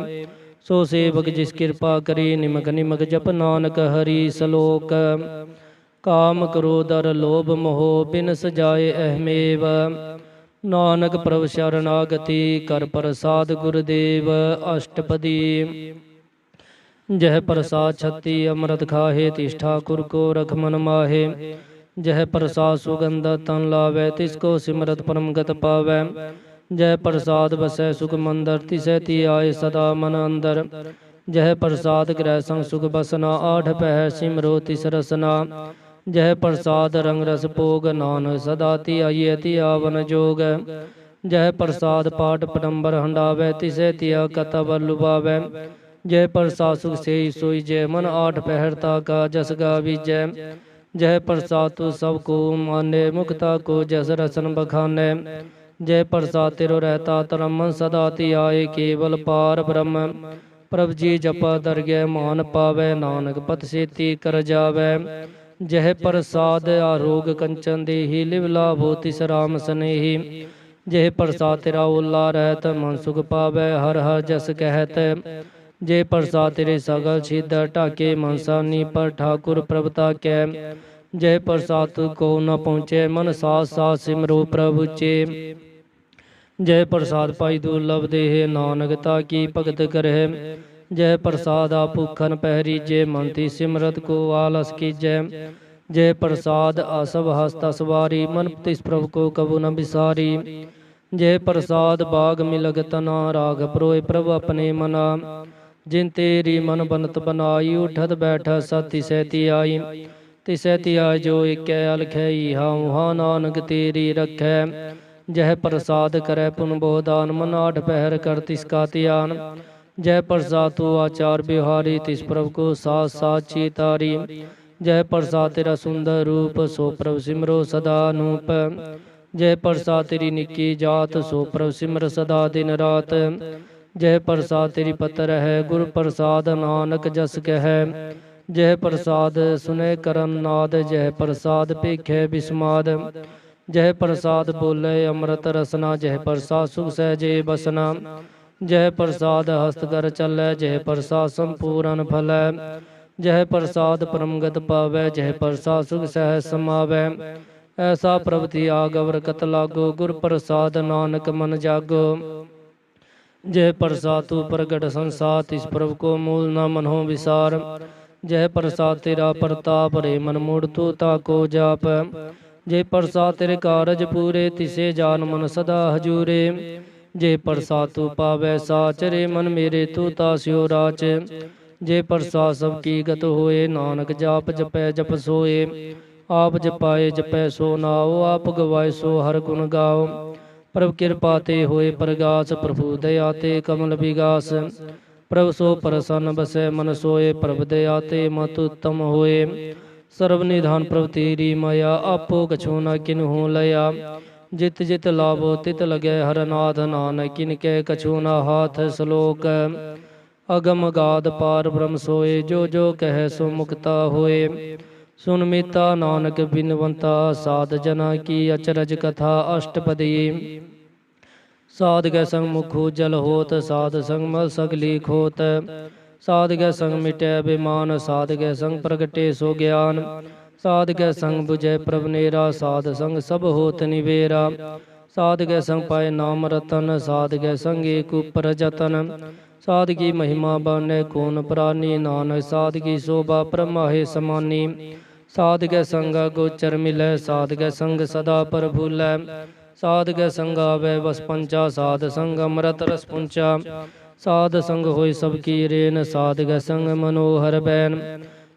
सो सेवक जिस कृपा करी, निमक निमक जप नानक हरि सलोक। काम क्रोध अर लोभ मोह, बिन सजाए अहमेव। नानक प्रभ शरणागति, कर प्रसाद गुरुदेव अष्टपदी। जह प्रसाद छत्ती अमृत खाहे, तिस ठाकुर को रख मन माहे। जह प्रसाद सुगंध तन लावै, तिसको सिमरत परम गत पावै। जह प्रसाद बसै सुख मंदर, तिसै ती आए सदा मन अंदर। जह प्रसाद ग्रह संग सुख बसना, आठ पहर सिमरो तिस रसना। जह प्रसाद रंग रस भोग, नानक सदा ती आइए ती आवन जोग। जह प्रसाद पाठ पटंबर हंडावै, तिसे तिया कतब लुभावै। जय प्रसाद सुख से सोई जय, मन आठ पहरता का जस गाविजै। जय प्रसाद तू सबको माने, मुक्ता को जस रसन बखाने। जय प्रसाद तेरो रहता तरम, सदा ती आए केवल पार ब्रह्म। प्रभ जी जपा दरगह मान पावै, नानक पत सेती कर जावै। जह प्रसाद आरोग कंचन देही, लिव लाभो तिस राम स्नेही। जह प्रसाद तेरा ओला रहत, मन सुख पावै हर हर जस कहत। जे प्रसाद तेरे सगल छिद ढाके, मनसानी पर ठाकुर प्रभता कै। जय प्रसाद को न पहुँचे, मन साथ साथ सिमरो प्रभु चे। जय प्रसाद पाई दुर्लभ देह, नानक ताकी भगत करह। जय प्रसाद भूखन पहरी, जय मंती सिमरत को आलस कीजै। जय प्रसाद असभ हस्त सवारी, मन तिस प्रभु को कबू न बिसारी। जय प्रसाद बाग मिलग तना, राग प्रोय प्रभु अपने मना। जिन तेरी मन बनत बनाई, उठत बैठत सत तिसै ती आई। तिसै ती आई जो एक अलखई, हाउ हा नानक तेरी रखै। जय प्रसाद करे पुन बहुदान, मन आठ पहर कर तिसका ध्यान। जय प्रसाद तू आचार बिहारी, तिस प्रभु को साथ साथ चीतारी। जय प्रसाद तेरा सुंदर रूप, सो प्रभु सिमरो सदा नूप। जय प्रसाद तेरी निकी जात, सो प्रभु सिमर सदा दिन रात। जय प्रसाद तेरी पत्र है, गुरु प्रसाद नानक जस कह। जय प्रसाद सुने करन नाद, जय प्रसाद पेखे बिस्माद। जय प्रसाद बोले अमृत रसना, जय प्रसाद सुख सहजे बसना। जय प्रसाद हस्त कर चलै, जय प्रसाद संपूर्ण फलै। जय प्रसाद परमगत पावै, जय प्रसाद सुख सहज समावै। ऐसा प्रभ तिया गवर कत लागो, गुर प्रसाद नानक मन जागो। जय प्रसाद तू प्रगट संसार, तिस प्रभु को मूल न मनहो विसार। जय प्रसाद तेरा प्रताप, रे मन मूढ़ तू ताको जाप। जय प्रसाद तेरे कारज पूरे, तिसे जान मन सदा हजूरे। जय प्रसाद तू पावै साच, रे मन मेरे तू तास्यो राच। जय प्रसाद सबकी गत होए, नानक जाप जपै जप सोए। आप जपाए जपै सो नाओ, आप गवाए सो हर गुण गाओ। प्रभु कृपा ते होए प्रगास, प्रभु दया ते कमल विगास। प्रभु सो प्रसन्न बसै मन सोए, प्रभु दया ते मत उत्तम होए। सर्व निधान प्रभु तेरी माया, आपो कछु न किन्हु लया। जित जित लाभो तित लगे हरनाथ, नानक किनके कछु न हाथ। श्लोक अगम गाध पार ब्रह्म सोए, जो जो कहे सो मुक्ता होए। सुन मीता नानक बिनवंता, साध जना की अचरज कथा अष्टपदी। साध कै संग मुख जल होत, साध संग मल सगली खोत। साध कै संग मिटै बेमान, साध कै संग प्रगटे सो ज्ञान। साध कै संग बुझै प्रभ नेरा, साध संग सब होत निवेरा। साध कै संग पाए नाम रतन, साध कै संग एक ऊपर जतन। साध की महिमा बानै कौन प्राणी, नानक साध की शोभा परमाहे समानी। साध कै संग गोचर मिलै, साध कै संग सदा पर भूलै। साध कै संग आवे बस पंचा, साध संग अमृत रस पुंचा। साध संग होय सबकी रेन, साध कै संग मनोहर बैन।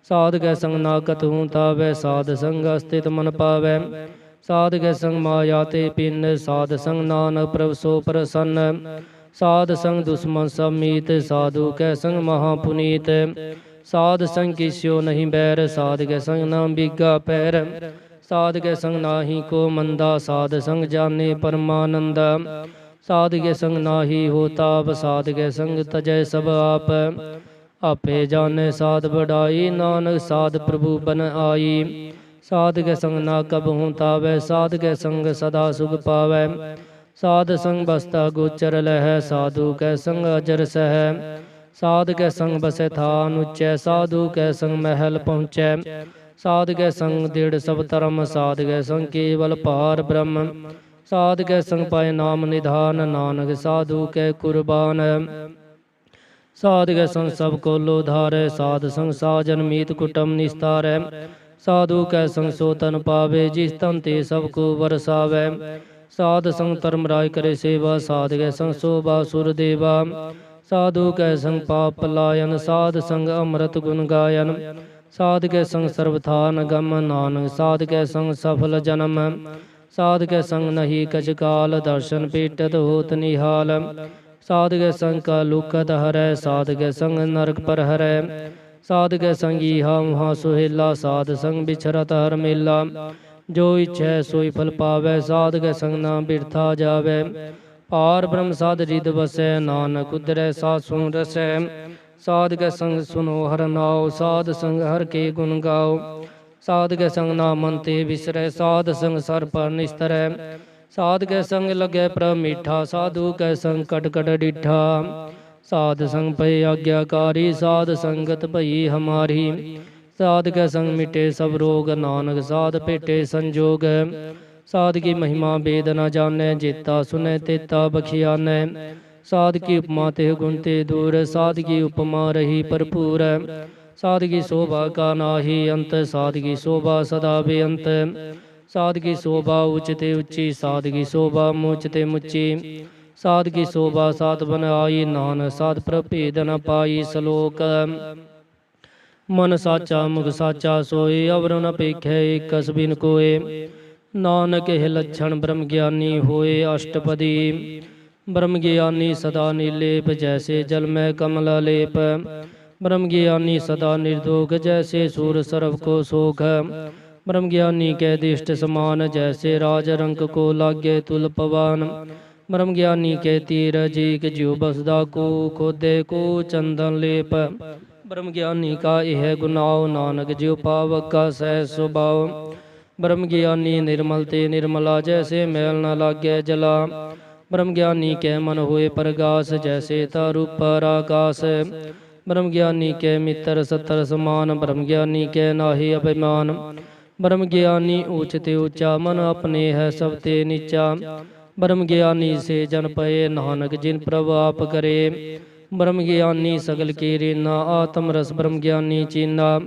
साध कै संग नाकत हूँ तावै, साध संग अस्तित मन पावै। साध कै संग माया ते पिन, साध संग नानक प्रभु सो प्रसन्न। साध संग दुश्मन सब मीत, साधु कै संग महापुनीत। साध संग किस्यो नहीं बैर, साध कै संग नाम बिगा पैर। साध कै संग नाही को मंदा, साध संग जाने परमानंदा। साध कै संग नाही होताप, साध कै संग तजय सब आप। आपे जाने साध बढ़ाई, नानक साध प्रभु बन आई। साध कै संग ना कब हूँ तावै, साध कै संग सदा सुख पावै। साध संग बसता गोचर लह, साधु कै संग अजर सह। साध कै संग बसै थान उच्चै, साधु कै संग महल पहुँचै। साध कै संग दृढ़ सब धर्म, साध कै संग केवल पार ब्रह्म। साध कै संग पाए नाम निधान, नानक साधु कै कुर्बान। साध कै संग सब को लोधारै, साध संग साजन मीत कुटुम निस्तारै। साधु कै संग सो तन पावे, जिस तन ते सबको बरसावै। साध संग धर्मराज करे सेवा, साध कै संग शोभा सुर देवा। साधु कै संग पाप पलायन, साध संग अमृत गुण गायन। साध कै संग सर्वथान गम, नानक साध कै संग सफल जन्म। साध कै संग नहीं कछ काल, दर्शन पेटत होत निहाल। साध कै संग का लुकत हरै, साध कै संग नरक पर हरै। साध कै संग इहा उहा सुहेला, साध संग बिछरत हर मेला। जो इच्छै सोई फल पावै, साध कै संग ना बिरथा जावै। पार ब्रह्म साध रिद बसै, नानक उदरै सासु रसै। साध कै संग सुनो हर नाओ, साध संग हर के गुण गाओ। साध कै संग ना मन ते बिसरै, साध संग सर पर निस्तरै। साध कै संग लगे प्रभ मीठा, साधु कै संग कट कट डिठा। साध संग भय आज्ञाकारी, साध संगत भई हमारी। साध कै संग मिटे सब रोग, नानक साध पेटे संजोग। साध की महिमा वेद न जानै, जेता सुनै तेता बखियानै। साध की उपमा ते गुण ते दूर, साध की उपमा रही भरपूर। साध की शोभा का नाही अंत, साध की शोभा सदा बेअंत। साध की शोभा उच्च ते उच्ची, साध की शोभा मुच ते मुच्ची। साध की शोभा सात बन आई, नानक साध प्रभेद न पाई। श्लोक मन साचा मुख साचा सोए, अवर न पेखै एक कस बिन कोय। नानक हे लक्षण ब्रह्म ज्ञानी होए अष्टपदी। ब्रह्म ज्ञानी सदा निर्लेप, जैसे जल में कमल लेप। ब्रह्म ज्ञानी सदा निर्दोष, जैसे सूर सर्व को सोख। ब्रह्म ज्ञानी के दिष्ट समान, जैसे राज रंक को लागे तुल पवन। ब्रह्म ज्ञानी के तीर जीक, ज्यो बसदा को खोदे को चंदन लेप। ब्रह्म ज्ञानी का यह गुनाव, नानक ज्यो पावक का सह स्वभाव। ब्रह्म ज्ञानी निर्मल ते निर्मला, जैसे मैल न लागे जला। ब्रह्म ज्ञानी के मन होए प्रगास, जैसे तारू पर आकाश। ब्रह्म ज्ञानी के मित्र सत्तर समान, ब्रह्म ज्ञानी के नाहि अभिमान। ब्रह्म ज्ञानी ऊच ते ऊंचा, मन अपने है सब ते नीचा। ब्रह्म ज्ञानी से जन पए, नानक जिन प्रभ आप करे। ब्रह्म ज्ञानी सगल की रीना, आत्म रस ब्रह्म ज्ञानी चीना।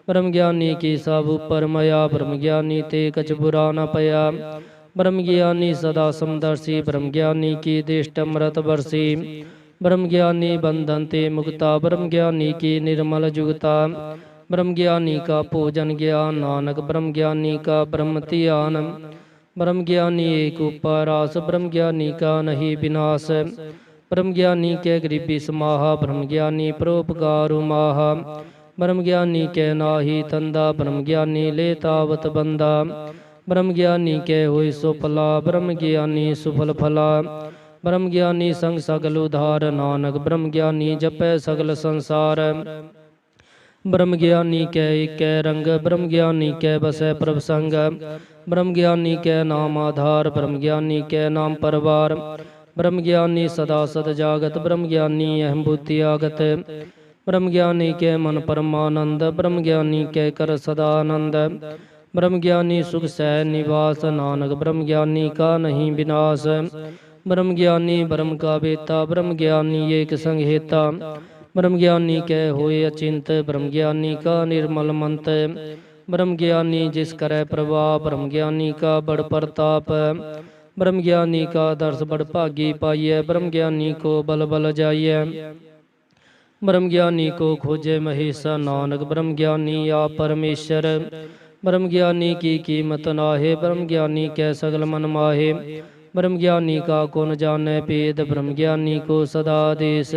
ब्रह्म ज्ञानी की सब ऊपर मया, ब्रह्म ज्ञानी ते कछ बुरा न पया। ब्रह्म ज्ञानी सदा समदर्शी, ब्रह्म ज्ञानी की दृष्ट अमृत बरसी। ब्रह्म ज्ञानी बंधन ते मुक्ता, ब्रह्म ज्ञानी की निर्मल जुगता। ब्रह्म ज्ञानी का पूजन ज्ञान, नानक ब्रह्म ज्ञानी का ब्रह्म ध्यान। ब्रह्म ज्ञानी एक उपरास, ब्रह्म ज्ञानी का नहीं विनाश। ब्रह्म ज्ञानी के गरीबी समाहा, ब्रह्म ज्ञानी परोपकार माहा। ब्रह्म ज्ञानी के नाही तंदा, ब्रह्म ज्ञानी ले तावत बंदा। ब्रह्म ज्ञानी के होय सो फला, ब्रह्म ज्ञानी सुफल फला। ब्रह्म ज्ञानी संग सगल उधार, नानक ब्रह्म ज्ञानी जपै सगल संसार। ब्रह्म ज्ञानी कै एक रंग, ब्रह्म ज्ञानी कै बसै प्रभ संग। ब्रह्म ज्ञानी कै नाम आधार, ब्रह्म ज्ञानी कै नाम परवार। ब्रह्म ज्ञानी सदा सद जागत, ब्रह्म ज्ञानी अहम बुद्धि आगत। ब्रह्म ज्ञानी के मन परमानंद, ब्रह्म ज्ञानी के कर सदा आनंद। ब्रह्म ज्ञानी सुख सह निवास, नानक ब्रह्म ज्ञानी का नहीं विनाश। ब्रह्म ज्ञानी ब्रह्म का बेता, ब्रह्म ज्ञानी एक संग हेता। ब्रह्म ज्ञानी कै होए अचिंत, ब्रह्म ज्ञानी का निर्मल मंत। ब्रह्म ज्ञानी जिस करे प्रभाव, ब्रह्म ज्ञानी का बड़ प्रताप। ब्रह्म ज्ञानी का दर्श बड़ भागी पाइय, ब्रह्म ज्ञानी को बल बल जाइय। ब्रह्म ज्ञानी को खोजे महेशा, नानक ब्रह्म ज्ञानी आप परमेश्वर। ब्रह्म ज्ञानी की कीमत नाहे, ब्रह्म ज्ञानी कै सगल मन माहे। ब्रह्म ज्ञानी का कौन जाने भेद, ब्रह्म ज्ञानी को सदा आदेश।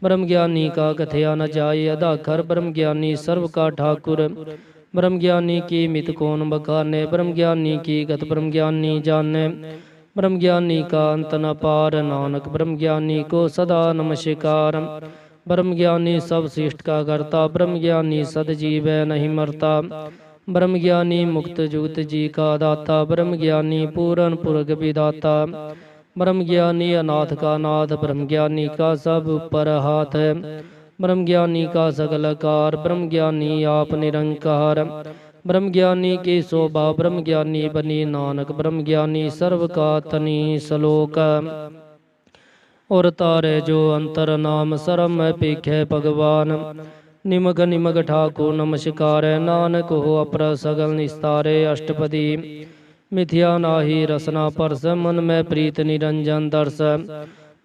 ब्रह्म ज्ञानी का कथया न जाए अदाखर, ब्रह्म ज्ञानी सर्व का ठाकुर। ब्रह्म ज्ञानी की मित कौन बखाने, ब्रह्म ज्ञानी की गत ब्रह्म ज्ञानी जाने। ब्रह्म ज्ञानी का अंत न पार, नानक ब्रह्म ज्ञानी को सदा नमस्कार। ब्रह्म ज्ञानी सब शिष्ट का करता, ब्रह्म ज्ञानी सदजीव नहीं मरता। ब्रह्म ज्ञानी मुक्त जुगत जी का दाता, ब्रह्म ज्ञानी पूरन पुरख विदाता। ब्रह्म ज्ञानी अनाथ का नाथ, ब्रह्म ज्ञानी का सब ऊपर हाथ है। ब्रह्म ज्ञानी का सगल कार, ब्रह्म ज्ञानी आप निरंकार। ब्रह्म ज्ञानी की शोभा, ब्रह्म ज्ञानी बनी नानक ब्रह्म ज्ञानी सर्व का तनी सलोक। और तारे जो अंतर नाम सरम पीखे भगवान। निमग निमग ठाकुर नमस्कार, नानक हो अपर सगल निस्तारे। अष्टपदी मिथ्या नाही रसना परस, मन में प्रीत निरंजन दर्श।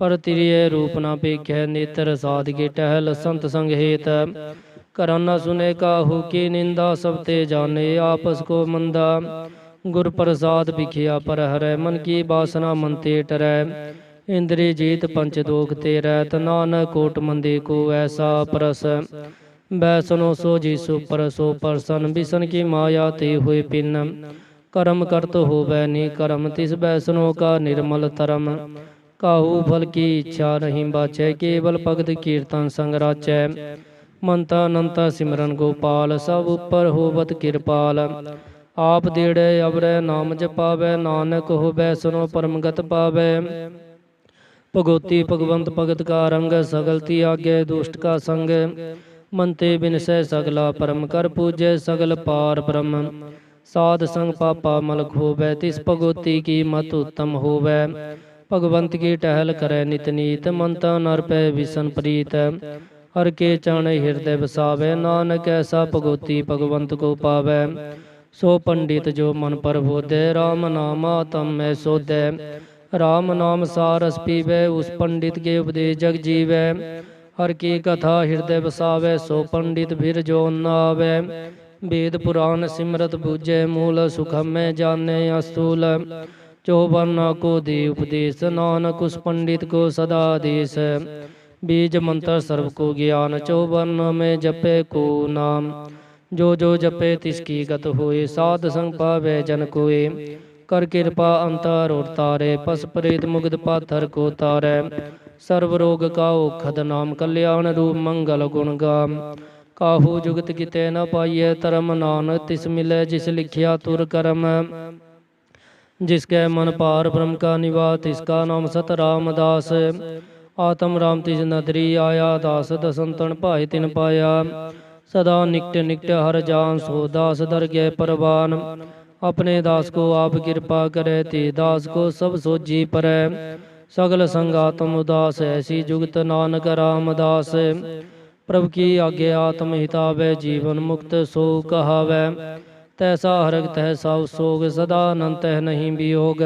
पर तिरिय रूप न पेख्य, नेत्र साधके टहल संत संग हेत। करन न सुने काहू की निंदा, सब ते जाने आपस को मंदा। गुर प्रसाद बिखिया पर हरै, मन की वासना मन ते टरै। इंद्रिय जीत पंच दोख ते रहत, नानक कोट मंदे को ऐसा परस। बैसनो सो जीसु पर सो परसन, बिसन की माया ते हुए पिन। कर्म करत होवै नि कर्म, तिस बैसनो का निर्मल तरम। काहू फल की इच्छा नहीं बाचै, केवल भगत कीर्तन संग राचै। मंता अनंता सिमरन गोपाल, सब ऊपर होवत कृपाल। आप देड़े अवरै नाम जपावै, नानक होवै सुनो परमगत पावै। भगोती भगवंत भगत का रंग, सगल त्यागे दुष्ट का संग। मनते बिनसै सगला परम, कर पूजै सगल पार ब्रह्म। साध संग पापा मलक होवै, तिस भगोती की मत उत्तम होवै। भगवंत की टहल करे नित नीत, मनता नर पै विसन प्रीत। हर के चरण हृदय बसावै, नानक ऐसा भगोती भगवंत को पावै। सो पंडित जो मन पर बोधै, राम नाम आत्म में सोधै। राम नाम सारस पीवै, उस पंडित के उपदेश जग जीवै। हर की कथा हृदय बसावै, सो पंडित फिर जो न आवै। वेद पुराण सिमरत बूझै, मूल सुखम में जाने अस्तूल। चौबरना को दे उपदेश, नानक उस पंडित को सदा देश। बीज मंत्र सर्व को ज्ञान, चौबरन में जपे को नाम। जो जो जपे तिसकी गत होए, साध संग पावै जन कोय। कर कृपा अंतर और तारे, पस प्रेत मुग्ध पाथर को तारै। सर्व रोग का औखद नाम, कल्याण रूप मंगल गुण गाम। काहू जुगत किते न पाइय तरम, नानक तिस मिले जिस लिखिया तुर करम। जिसके मन पार ब्रह्म का निवास, तिसका नाम सत रामदास। आत्म राम तिस नदरी आया, दास दसंतन भाई तिन पाया। सदा निकट निकट हर जान सो दास दरगह परवान। अपने दास को आप कृपा करे ते दास को सब सोझी परै। सगल संगातम उदास ऐसी जुगत नानक रामदास। प्रभु की आज्ञा आत्म हितावै जीवन मुक्त सो कहावै। तैसा हरक तैसा सोग सदा अनंत तह नहीं वियोग।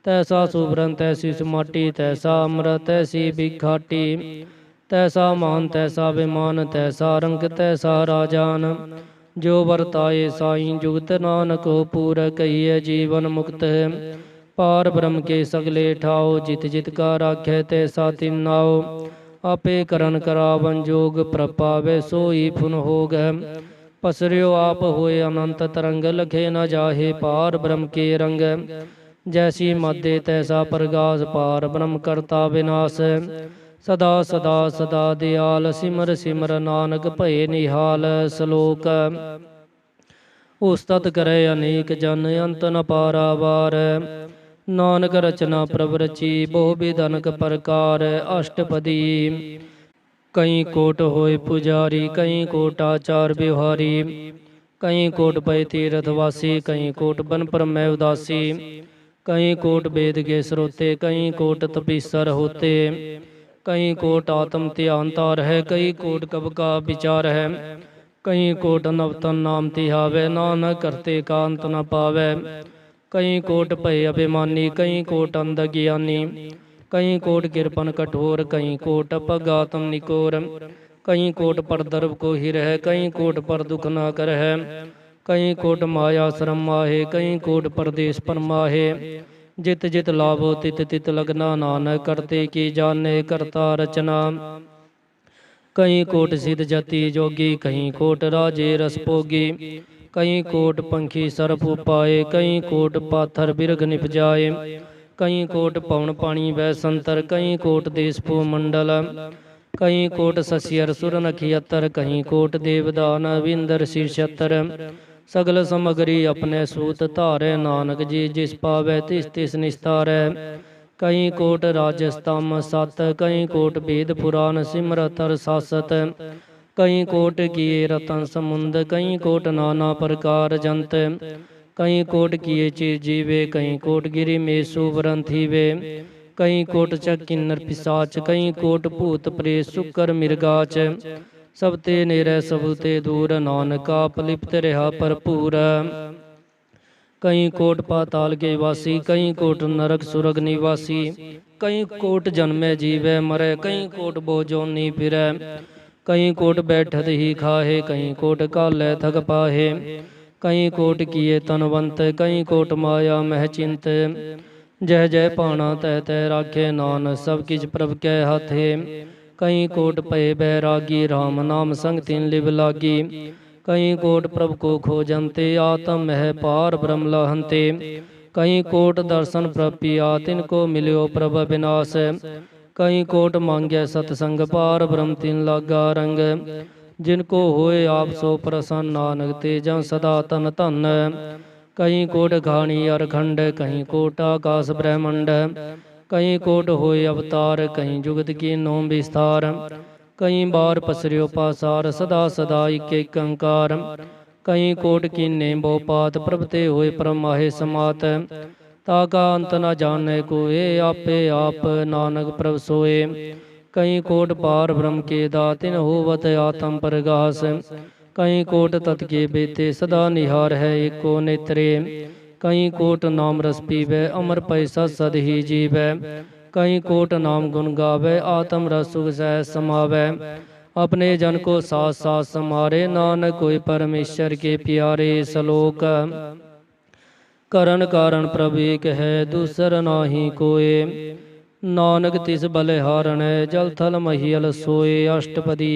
तैसा सुभरन तैसी सुमाटी तैसा अमृत तैसी बिखाटी। तैसा मान तैसा विमान तैसा रंग तैसा राजान। जो वर्ताए साईं जुगत नानक पूर कहिए जीवन मुक्त। पार ब्रह्म के सगले ठाओ जित जित का राख्य तैसा तिन नाओ। आपे करन करावन जोग प्रपावे सोई फुन होग। पसर्यो आप होए अनंत तरंग लखे न जाहे पार ब्रह्म के रंग। जैसी मध्य तैसा प्रगास पार ब्रह्म करता विनाश। सदा सदा सदा दयाल सिमर सिमर नानक भय निहाल। श्लोक उस्तत करे अनेक जन अंत न पारावार। नानक रचना प्रभ रची बहु विधनक प्रकार। अष्टपदी कई कोट होए पुजारी कई कोट आचार व्यवहारी। कई कोट पय तीर्थवासी कई कोट बन परमय उदासी। कई कोट वेद के स्रोते कई कोट तपीसर होते। कई कोट आत्म ध्यान तार है कई कोट कब का विचार है। कई कोट नवतन नाम तिहावे नानक करते का अंत न पावे। कई कोट भय अभिमानी कई कोट अंध ज्ञानी। कई कोट कृपन कठोर कई कोट अपगातम निकोर। कई कोट पर दर्भ को हिर है कई कोट पर दुख न कर है। कई कोट माया श्रम माहे कई कोट परदेश पर माहे। जित जित लाभो तित तित लगना नानक करते की जाने करता रचना। कई कोट सिद्ध जति जोगी कई कोट राजे रस भोगी। कई कोट पंखी सर्प उपाए कई कोट पाथर बिरग निप जाए। कई कोट पवन पानी वै संतर कई कोट देश भू मंडल। कई कोट ससियर सुर नखियतर कई कोट देवदान विंदर शीर्षतर। सगल समगरी अपने सूत धारे नानक जी जिस पावै तिस तिस निस्तारै। कई कोट राजस्तम सत कई कोट वेद पुराण सिमरतर सासत। कई कोट किए रतन समुंद कई कोट नाना प्रकार जंत। कई कोट किए चिर जीवे कई कोट गिरि में सुवरन थीवे। कई कोट चक किन्नर पिसाच कई कोट भूत प्रेत सुकर मिर्गाच। सबते नेरे सबते दूर नानका पलिप्त रहा भरपूर। कई कोट पाताल के वासी कई कोट नरक सुरग निवासी। कई कोट जन्मे जीवे मरे कई कोट बोजोनी फिरै। कई कोट बैठत ही खाहे कई कोट काले थक पाहे। कई कोट किए तनवंत कई कोट माया मह चिंत। जय जय पाना तह तह राखे नान सब किछ प्रभ कै हाथे। कई कोट पय बैरागी राम नाम संग तिन लिव लागी। कई कोट प्रभ को खोजंते आत्म मह पार ब्रह्म लहंते। कई कोट दर्शन प्रभ पिया तिनको मिल्यो प्रभ विनाश। कई कोट मांग्य सतसंग पार ब्रह्म तिन लागा रंग। जिनको होए आप सो प्रसन्न नानक तेजं सदा तन धन। कई कोट घाणी अरखंड कई कोट आकाश ब्रह्मंड। कई कोट होए अवतार कई जुगत की नोम विस्तार। कई बार पसरियो पासार सदा सदा एक अंकार। कई कोट कीने बहुपात प्रभते होए परमाहे समात। ताका अंत न जाने कोए आपे आप नानक प्रभ सोए। कई कोट पार ब्रह्म के दातिन होवत आत्म प्रगास। कई कोट तत् के बेते सदा निहार है एको नेत्रे। कई कोट नाम रस पीवै अमर पैसा सद ही जीवै। कई कोट नाम गुण गावै आत्म रस सुख सह समावै। अपने जन को साथ साथ समारे नानक कोई परमेश्वर के प्यारे। श्लोक करन कारण प्रभ एक है दूसर नाहि कोय। नानक तिस बलिहारण जल थल महियल सोए। अष्टपदी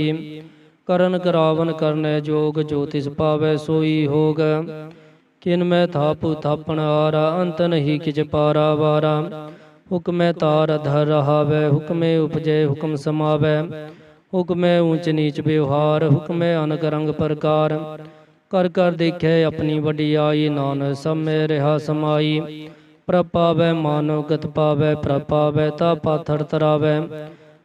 करन करावन करनै जोग जो तिस पावै सोई होग। किन में थापु थापण हारा अंत नहीं किच पारा वारा। हुक्मै तार धर रहावै हुक्मै उपजै हुक्म समावै। हुक्मै ऊंच नीच व्यवहार हुक्मै अनक रंग प्रकार। कर कर देखे अपनी वडियाई नानक सब में रहा समाई। प्रभ पावै मानो गत पावै प्रभ पावै ता पाथर तरावै।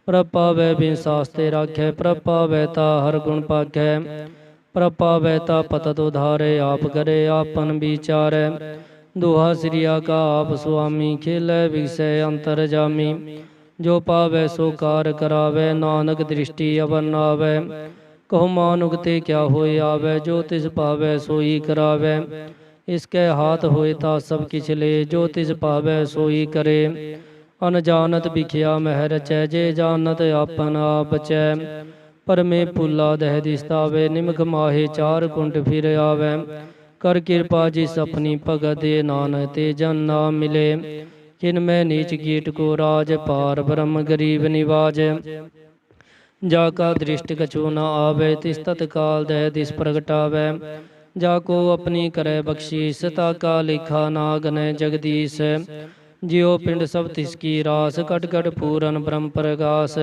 प्रभ पावै बिन सास्ते राखै प्रभ पावै ता हर गुण पाखै। ਪ੍ਰਭ ਪਾਵੈ ਤਾ ਪਤਿ ਉਧਾਰੈ, ਆਪ ਕਰੇ ਆਪਨ ਵਿਚਾਰੈ। ਦੁਹਾ ਸ੍ਰੀ ਕਾ ਆਪ ਸੁਆਮੀ, ਖੇਲੈ ਵਿਗਸੈ ਅੰਤਰ ਜਾਮੀ। ਜੋ ਪਾਵੈ ਸੋ ਕਾਰ ਕਰਾਵੈ, ਨਾਨਕ ਦ੍ਰਿਸ਼ਟੀ ਅਵਰ ਨਾਵੈ। ਕਹੋ ਮਾਨੁਖ ਤੇ ਕਿਆ ਹੋਇ ਆਵੈ, ਜੋ ਤਿਸ ਪਾਵੈ ਸੋਈ ਕਰਾਵੈ। ਇਸਕੇ ਹਾਥ ਹੋਏ ਤਾ ਸਭ ਕਿਛ ਲੇ, ਜੋ ਤਿਸ ਪਾਵੈ ਸੋਈ ਕਰੇ। ਅਨਜਾਨਤ ਬਿਖਿਆ ਮਹਿ ਰਚੈ, ਜੇ ਜਾਨਤ ਆਪਨ ਆਪ ਬਚੈ। ਪਰਮੇ ਪੁਲਾ ਦਹਿ ਦਿਸਤਾਵੇ, ਨਿਮਕ ਮਾਹੇ ਚਾਰ ਕੁੰਟ ਫਿਰ ਆਵੈ। ਕਰ ਕਿਰਪਾ ਜਿਸ ਆਪਣੀ ਭਗਤ ਦੇ, ਨਾਨਕ ਤੇ ਜਨ ਨਾਮ ਮਿਲੇ। ਕਿਨ ਮੈਂ ਨੀਚ ਕੀਟ ਕੋ ਰਾਜ, ਪਾਰ ਬ੍ਰਹਮ ਗਰੀਬ ਨਿਵਾਜ। ਜਾ ਕਾ ਦ੍ਰਿਸ਼ਟ ਕਛੂ ਨ ਆਵੈ, ਤਿਸ ਤਤਕਾਲ ਦਹਿ ਦਿਸ ਪ੍ਰਗਟਾਵੈ। ਜਾ ਕੋ ਆਪਣੀ ਕਰੈ ਬਖਸ਼ੀਸ, ਤਾ ਕਾ ਲੇਖਾ ਨਾ ਗਨੈ ਜਗਦੀਸ਼। ਜਿਉ ਪਿੰਡ ਸਭ ਤਿਸ ਕੀ ਰਾਸ, ਕਟ ਕਟ ਪੂਰਨ ਬ੍ਰਹਮ ਪ੍ਰਗਾਸ।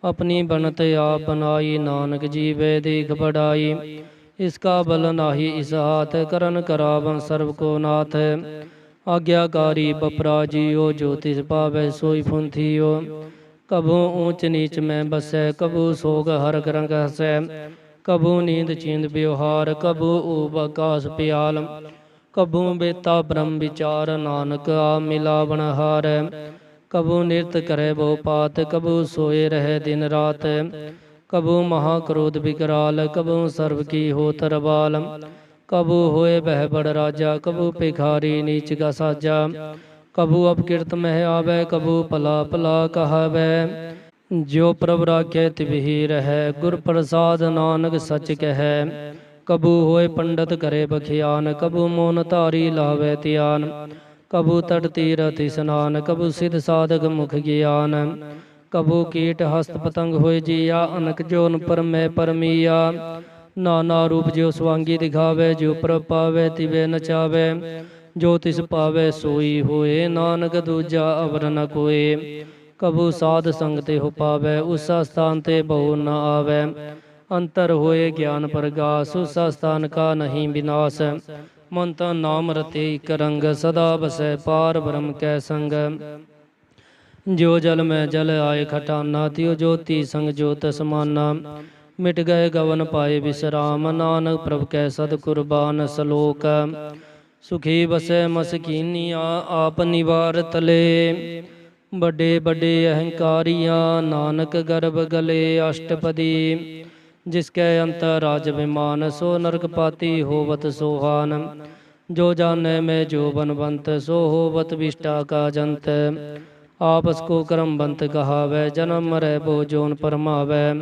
ਆਪਣੀ ਬਣਤ ਆਪ ਬਨਾਈ, ਨਾਨਕ ਜੀਵੈ ਦੇਖ ਬੜਾਈ। ਇਸਕਾ ਬਲ ਨਾਹੀ ਇਸ ਹਾਥ, ਕਰਨ ਕਰਾਵਨ ਸਰਬ ਕੋ ਨਾਥ। ਆਗਿਆਕਾਰੀ ਬਪਰਾ ਜੀਓ, ਜੋ ਤਿਸ ਪਾਵੈ ਸੋਈ ਫੁੰਥੀਓ। ਕਭੂ ਊਚ ਨੀਚ ਮੈਂ ਬਸੈ, ਕਭੂ ਸੋਗ ਹਰਖ ਰੰਗ ਹਸੈ। ਕਭੂ ਨੀਂਦ ਚੀਂਦ ਬਿਵਹਾਰ, ਕਭੂ ਊਬ ਆਕਾਸ ਪਿਆਲ। ਕਭੂ ਬੇਤਾ ਬ੍ਰਹਮ ਵਿਚਾਰ, ਨਾਨਕ ਆ ਮਿਲਾਵਣ ਹਾਰ। ਕਭੂ ਨਿਰਤ ਕਰੈ ਬਹੁ ਪਾਤ, ਕਭੂ ਸੋਏ ਰਹਿ ਦਿਨ ਰਾਤ। ਕਭੂ ਮਹਾ ਕ੍ਰੋਧ ਵਿਕਰਾਲ, ਕਭੂ ਸਰਬ ਕੀ ਹੋਤ ਰਵਾਲ। ਕਭੂ ਹੋਏ ਬਹਿ ਬੜ ਰਾਜਾ, ਕਭੂ ਭਿਖਾਰੀ ਨੀਚ ਕਾ ਸਾਜਾ। ਕਭੂ ਅਪਕਿਰਤ ਮਹਿ ਆਵੈ, ਕਭੂ ਭਲਾ ਭਲਾ ਕਹਾਵੈ। ਜਿਉ ਪ੍ਰਭ ਰਾਖੈ ਤਿਵਹਿ ਰਹੈ, ਗੁਰ ਪ੍ਰਸਾਦ ਨਾਨਕ ਸਚ ਕਹੈ। ਕਭੂ ਹੋਏ ਪੰਡਤ ਕਰੇ ਬਖਿਆਨ, ਕਭੂ ਮੋਨ ਧਾਰੀ ਲਾਵੈ ਧਿਆਨ। ਕਭੂ ਤਟ ਤੀਰਥ ਇਸਨਾਨ, ਕਭੂ ਸਿਧ ਸਾਧਕ ਮੁਖ ਗਿਆਨ। ਕਭੂ ਕੀਟ ਹਸਤ ਪਤੰਗ ਹੋਏ ਜੀਆ, ਅਨਕ ਜੋਨ ਪਰਮੈ ਪਰਮੀਆ। ਨਾਨਾ ਰੂਪ ਜਿਉ ਸਵਾਂਗੀ ਦਿਖਾਵੈ, ਜਿਉ ਪ੍ਰਭ ਪਾਵੈ ਤਿਵੈ ਨਚਾਵੈ। ਜੋ ਤਿਸ ਪਾਵੈ ਸੋਈ ਹੋਏ, ਨਾਨਕ ਦੂਜਾ ਅਵਰ ਨ ਕੋਏ। ਕਭੂ ਸਾਧ ਸੰਗ ਤੇ ਹੋ ਪਾਵੈ, ਉਸਾ ਸਥਾਨ ਤੇ ਬਹੁ ਨ ਆਵੈ। ਅੰਤਰ ਹੋਏ ਗਿਆਨ ਪ੍ਰਗਾਸ, ਉਸਾ ਸਥਾਨ ਕਾ ਨਹੀਂ ਵਿਨਾਸ਼। ਮਨ ਤਨ ਨਾਮ ਰਤੇ ਇਕ ਰੰਗ, ਸਦਾ ਬਸੈ ਪਾਰ ਬ੍ਰਹਮ ਕੈ ਸੰਗ। ਜਿਉ ਜਲ ਮੈਂ ਜਲ ਆਏ ਖਟਾਨਾ, ਤਿਉ ਜੋਤੀ ਸੰਗ ਜੋਤ ਸਮਾਨਾ। ਮਿਟ ਗਏ ਗਵਨ ਪਾਏ ਵਿਸਰਾਮ, ਨਾਨਕ ਪ੍ਰਭ ਕੈ ਸਦ ਕੁਰਬਾਨ ਸਲੋਕ। ਸੁਖੀ ਬਸੈ ਮਸਕੀਨੀਆਂ, ਆਪ ਨਿਵਾਰ ਤਲੇ। ਵੱਡੇ ਵੱਡੇ ਅਹੰਕਾਰੀਆਂ, ਨਾਨਕ ਗਰਭ ਗਲੇ ਅਸ਼ਟਪਦੀ। ਜਿਸਕੈ ਅੰਤਰ ਰਾਜ ਵਿਮਾਨ, ਸੋ ਨਰਕ ਪਾਤੀ ਹੋਵਤ ਸੋਹਾਨ। ਜੋ ਜਾਣੈ ਮੈਂ ਜੋ ਬਨਵੰਤ, ਸੋ ਹੋਵਤ ਵਿਸ਼ਟਾ ਕਾ ਜੰਤ। ਆਪਸ ਕੋ ਕਰਮਬੰਤ ਕਹਾਵੈ, ਜਨਮ ਮਰੈ ਬਹੁ ਜੋਨ ਪਰਮਾਵੈ।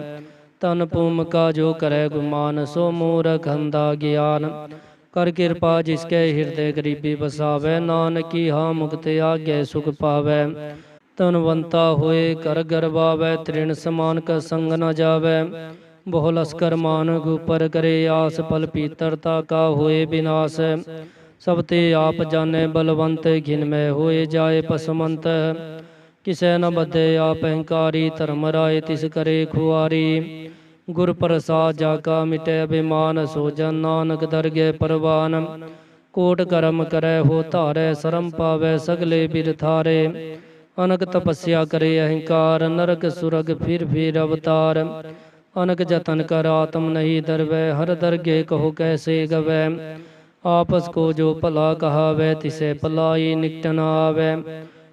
ਤਨ ਭੂਮ ਕਾ ਜੋ ਕਰੈ ਗੁਮਾਨ, ਸੋ ਮੂਰਖ ਅੰਧਾ ਗਿਆਨ। ਕਰ ਕਿਰਪਾ ਜਿਸਕੇ ਹਿਰਦੈ ਗਰੀਬੀ ਬਸਾਵੈ, ਨਾਨਕੀ ਹਾਂ ਮੁਕਤ ਆਗੈ ਸੁਖ ਪਾਵੈ। ਧਨਵੰਤਾ ਹੋਏ ਕਰ ਗਰਵਾਵੈ, ਤ੍ਰਿਣ ਸਮਾਨ ਕਾ ਸੰਗ ਨ ਜਾਵੈ। ਬਹੁ ਲਸਕਰ ਮਾਨ ਗੁਪਰ ਕਰੇ ਆਸ, ਪਲ ਪੀਤਰਤਾ ਕਾ ਹੋਏ ਵਿਨਾਸ਼। ਸਭ ਤੇ ਆਪ ਜਾਣੈ ਬਲਵੰਤ, ਘਿਨ ਮੈਂ ਹੋਏ ਜਾਏ ਪਸਮੰਤ। ਕਿਸੈ ਨ ਬੱਧੇ ਆਪ ਅਹੰਕਾਰੀ, ਧਰਮ ਰਾਏ ਤਿਸ ਕਰੇ ਖੁਆਰੀ। ਗੁਰ ਪ੍ਰਸਾਦ ਜਾ ਕਾ ਮਿਟੈ ਅਭਿਮਾਨ, ਸੋ ਜਨ ਨਾਨਕ ਦਰਗਹਿ ਪਰਵਾਨ। ਕੋਟ ਕਰਮ ਕਰੈ ਹੋ ਧਾਰੈ, ਸ਼ਰਮ ਪਾਵੈ ਸਗਲੇ ਬਿਰਥਾਰੇ। ਅਨਕ ਤਪੱਸਿਆ ਕਰੇ ਅਹੰਕਾਰ, ਨਰਕ ਸੁਰਗ ਫਿਰ ਅਵਤਾਰ। ਅਨਕ ਜਤਨ ਕਰ ਆਤਮ ਨਹੀਂ ਦਰਵੈ, ਹਰ ਦਰਗੇ ਕਹੋ ਕੈਸੇ ਗਵੈ। ਆਪਸ ਕੋ ਜੋ ਭਲਾ ਕਹਾਵੈ, ਤਿਸੈ ਭਲਾਈ ਨਿਕਟ ਨ ਆਵੈ।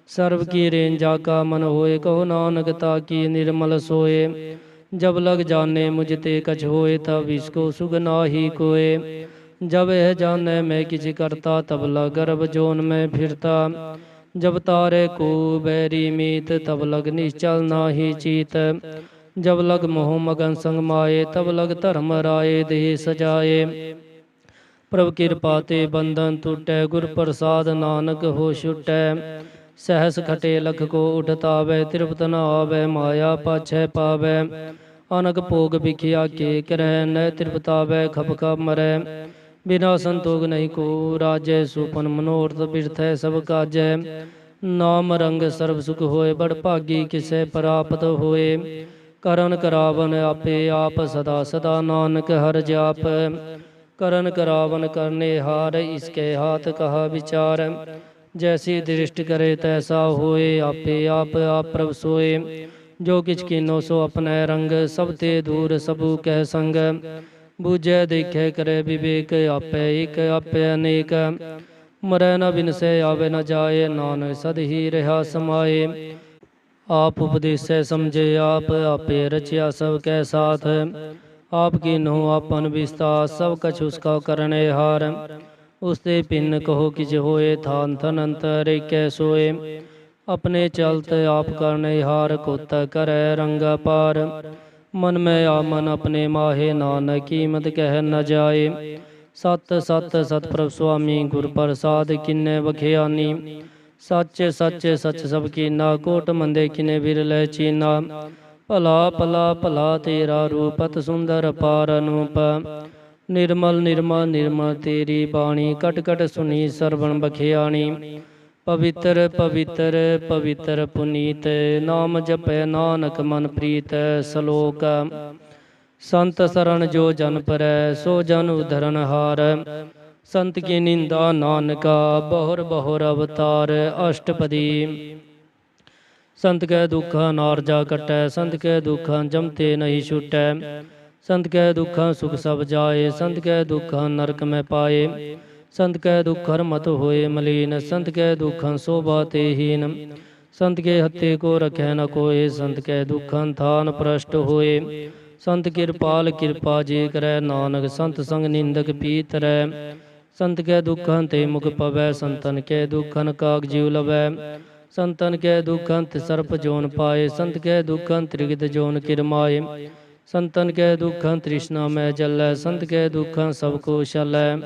ਸਰਬ ਕੀ ਰੇਨ ਜਾ ਕਾ ਮਨ ਹੋਏ, ਕਹੋ ਨਾਨਕ ਤਾ ਕੀ ਨਿਰਮਲ ਸੋਏ। जब लग जाने मुझ ते कछ होए, तब इसको सुग नाही कोय। जब यह जाने मैं किछ करता, तब लग गर्भ जोन में फिरता। जब तारे को बैरी मीत, तब लग निश्चल नाही चीत। जब लग मोह मगन संग माए, तब लग धर्म राये देह सजाए। प्रभ कृपा ते बंधन टूटै, गुर प्रसाद नानक हो छुटै। सहस खटे लख को उठतावै, तृप्त न आवै माया पाछै पावै। अनक भोग बिखिया के करੈ, न तृप्तावै खप खप मरै। बिना संतोग नहीं को राजै, सुपन मनोरथ बिरथै सब काजै। नाम रंग सर्व सुख होए, बड़ भागी किसै प्राप्त होए। करन करावन आपे आप, सदा सदा नानक हर जाप। करन करावन करने हार, इसके हाथ कहा विचार। जैसी दृष्टि करे तैसा होए, आपे आप प्रभ सोए। जो किछ कीनो सो अपने रंग, सब ते दूर सबू कह संग। ਬੂਝੈ ਦੇਖੈ ਕਰੈ ਵਿਵੇਕ, ਆਪੈ ਏਕ ਆਪੈ ਅਨੇਕ। ਮਰੈ ਨ ਬਿਨਸੈ ਆਵੇ ਨ ਜਾਏ, ਨਾਨਕ ਸਦ ਹੀ ਰਹਾ ਸਮਾਏ। ਆਪ ਉਪਦੇਸੈ ਸਮਝੇ ਆਪ, ਆਪੇ ਰਚਿਆ ਸਭ ਕੈ ਸਾਥ। ਆਪ ਕੀਨਹੁ ਆਪਨ ਵਿਸਤਾਰ, ਸਭ ਕਛ ਉਸਕਾ ਕਰਨੇ ਹਾਰ। ਉਸਤੇ ਭਿੰਨ ਕਹੋ ਕਿਛ ਹੋਏ, ਥਾਨ ਥਨ ਅੰਤਰ ਏਕੈ ਸੋਏ। ਆਪਣੇ ਚਲਤ ਆਪ ਕਰਨੇ ਹਾਰ, ਕੋਤਾ ਕਰੈ ਰੰਗਾ ਪਾਰ। ਮਨ ਮੈਂ ਆ ਮਨ ਆਪਣੇ ਮਾਹੇ, ਨਾਨਕ ਕੀਮਤ ਕਹਿ ਨ ਜਾਏ। ਸਤ ਸਤ ਸਤ ਪ੍ਰਭ ਸੁਆਮੀ, ਗੁਰ ਪ੍ਰਸਾਦ ਕਿੰਨੇ ਬਖਿਆਨੀ। ਸੱਚ ਸੱਚ ਸੱਚ ਸਭ ਕੀਨਾ, ਕੋਟ ਮੰਦੇ ਕਿਨੇ ਵਿਰਲੇ ਚੀਨਾ। ਭਲਾ ਭਲਾ ਭਲਾ ਤੇਰਾ ਰੂਪ, ਅਤ ਸੁੰਦਰ ਅਪਾਰ ਅਨੂਪ। ਨਿਰਮਲ ਨਿਰਮਲ ਨਿਰਮਲ ਤੇਰੀ ਬਾਣੀ, ਕਟ ਕਟ ਸੁਣੀ ਸਰਵਣ ਬਖਿਆਣੀ। ਪਵਿੱਤਰ ਪਵਿੱਤਰ ਪਵਿੱਤਰ ਪੁਨੀਤ, ਨਾਮ ਜਪੈ ਨਾਨਕ ਮਨ ਪ੍ਰੀਤ। ਸਲੋਕ। ਸੰਤ ਸਰਣ ਜੋ ਜਨ ਪਰੈ, ਸੋ ਜਨ ਉਧਰਨ ਹਾਰ। ਸੰਤ ਕੀ ਨਿੰਦਾ ਨਾਨਕਾ, ਬਹੁਰ ਬਹੁਰ ਅਵਤਾਰ। ਅਸ਼ਟਪਦੀ। ਸੰਤ ਕੈ ਦੁਖਾਂ ਨਾਰਜਾ ਕਟੈ, ਸੰਤ ਕੈ ਦੁਖਾਂ ਜਮਤੇ ਨਹੀਂ ਛੁਟੈ। ਸੰਤ ਕੈ ਦੁਖਾਂ ਸੁਖ ਸਭ ਜਾਏ, ਸੰਤ ਕੈ ਦੁਖਾਂ ਨਰਕ ਮੈਂ ਪਾਏ। ਸੰਤ ਕੈ ਦੁਖ ਹਰਮਤ ਹੋਏ ਮਲੀਨ, ਸੰਤ ਕੈ ਦੁਖਾਂ ਸੋਭਾ ਤੇ ਹੀਨ। ਸੰਤ ਕੇ ਹੱਥੇ ਕੋ ਰਖੈ ਨ ਕੋਏ, ਸੰਤ ਕੈ ਦੁਖਾਂ ਥਾਨ ਪ੍ਰਸ਼ਟ ਹੋਏ। ਸੰਤ ਕਿਰਪਾਲ ਕਿਰਪਾ ਜੇ ਕਰੈ, ਨਾਨਕ ਸੰਤ ਸੰਗ ਨਿੰਦਕ ਪੀਤਰੈ। ਸੰਤ ਕੈ ਦੁਖਾਂ ਤੇ ਮੁਖ ਪਵੈ, ਸੰਤਨ ਕੈ ਦੁਖਾਂ ਕਾਗ ਜਿਉ ਲਵੈ। ਸੰਤਨ ਕੈ ਦੁਖਾਂ ਤੇ ਸਰਪ ਜੋਨ ਪਾਏ, ਸੰਤ ਕੈ ਦੁਖਾਂ ਤ੍ਰਿਗਤ ਜੋਨ ਕਿਰਮਾਏ। ਸੰਤਨ ਕੈ ਦੁਖਾਂ ਤ੍ਰਿਸ਼ਨਾ ਮੈਂ ਜਲੈ, ਸੰਤ ਕੈ ਦੁਖਾਂ ਸਭ ਕੋ ਛਲੈ।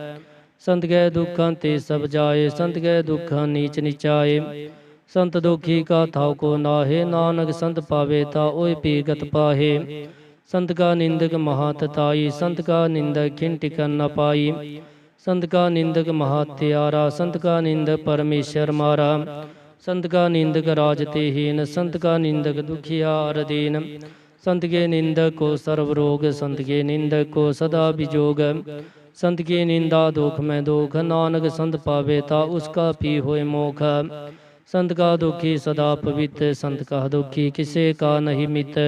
ਸੰਤ ਕੈ ਦੁਖਾਂ ਤੇ ਸਭ ਜਾਏ, ਸੰਤ ਕੈ ਦੁਖਾਂ ਨੀਚ ਨਿਚਾਏ। ਸੰਤ ਦੁਖੀ ਕਾ ਥਾਉ ਕੋ ਨਾਹੇ, ਨਾਨਕ ਸੰਤ ਪਾਵੇ ਤਾ ਓਇ ਪੀਗਤ ਪਾਹੇ। ਸੰਤ ਕਾ ਨਿੰਦਕ ਮਹਾਤਤਾਈ, ਸੰਤ ਕਾ ਨਿੰਦਕ ਖਿਨ ਟਿਕਨ ਨ ਪਾਈ। ਸੰਤ ਕਾ ਨਿੰਦਕ ਮਹਾਤਿਆਰਾ, ਸੰਤ ਕਾ ਨਿੰਦਕ ਪਰਮੇਸ਼ਰ ਮਾਰਾ। ਸੰਤ ਕਾ ਨਿੰਦਕ ਰਾਜ ਤੇ ਹੀਨ, ਸੰਤ ਕਾ ਨਿੰਦਕ ਦੁਖਿਆਰ ਦੀਨ। संत के निंदक को सर्व रोग, संत के निंदक को सदा विजोग। संत की निंदा दुख में दुख, नानक संत पावे ता उसका पी होए मोख। संत का दुखी सदा पवित्र, संत का दुखी किसे का नहीं मित।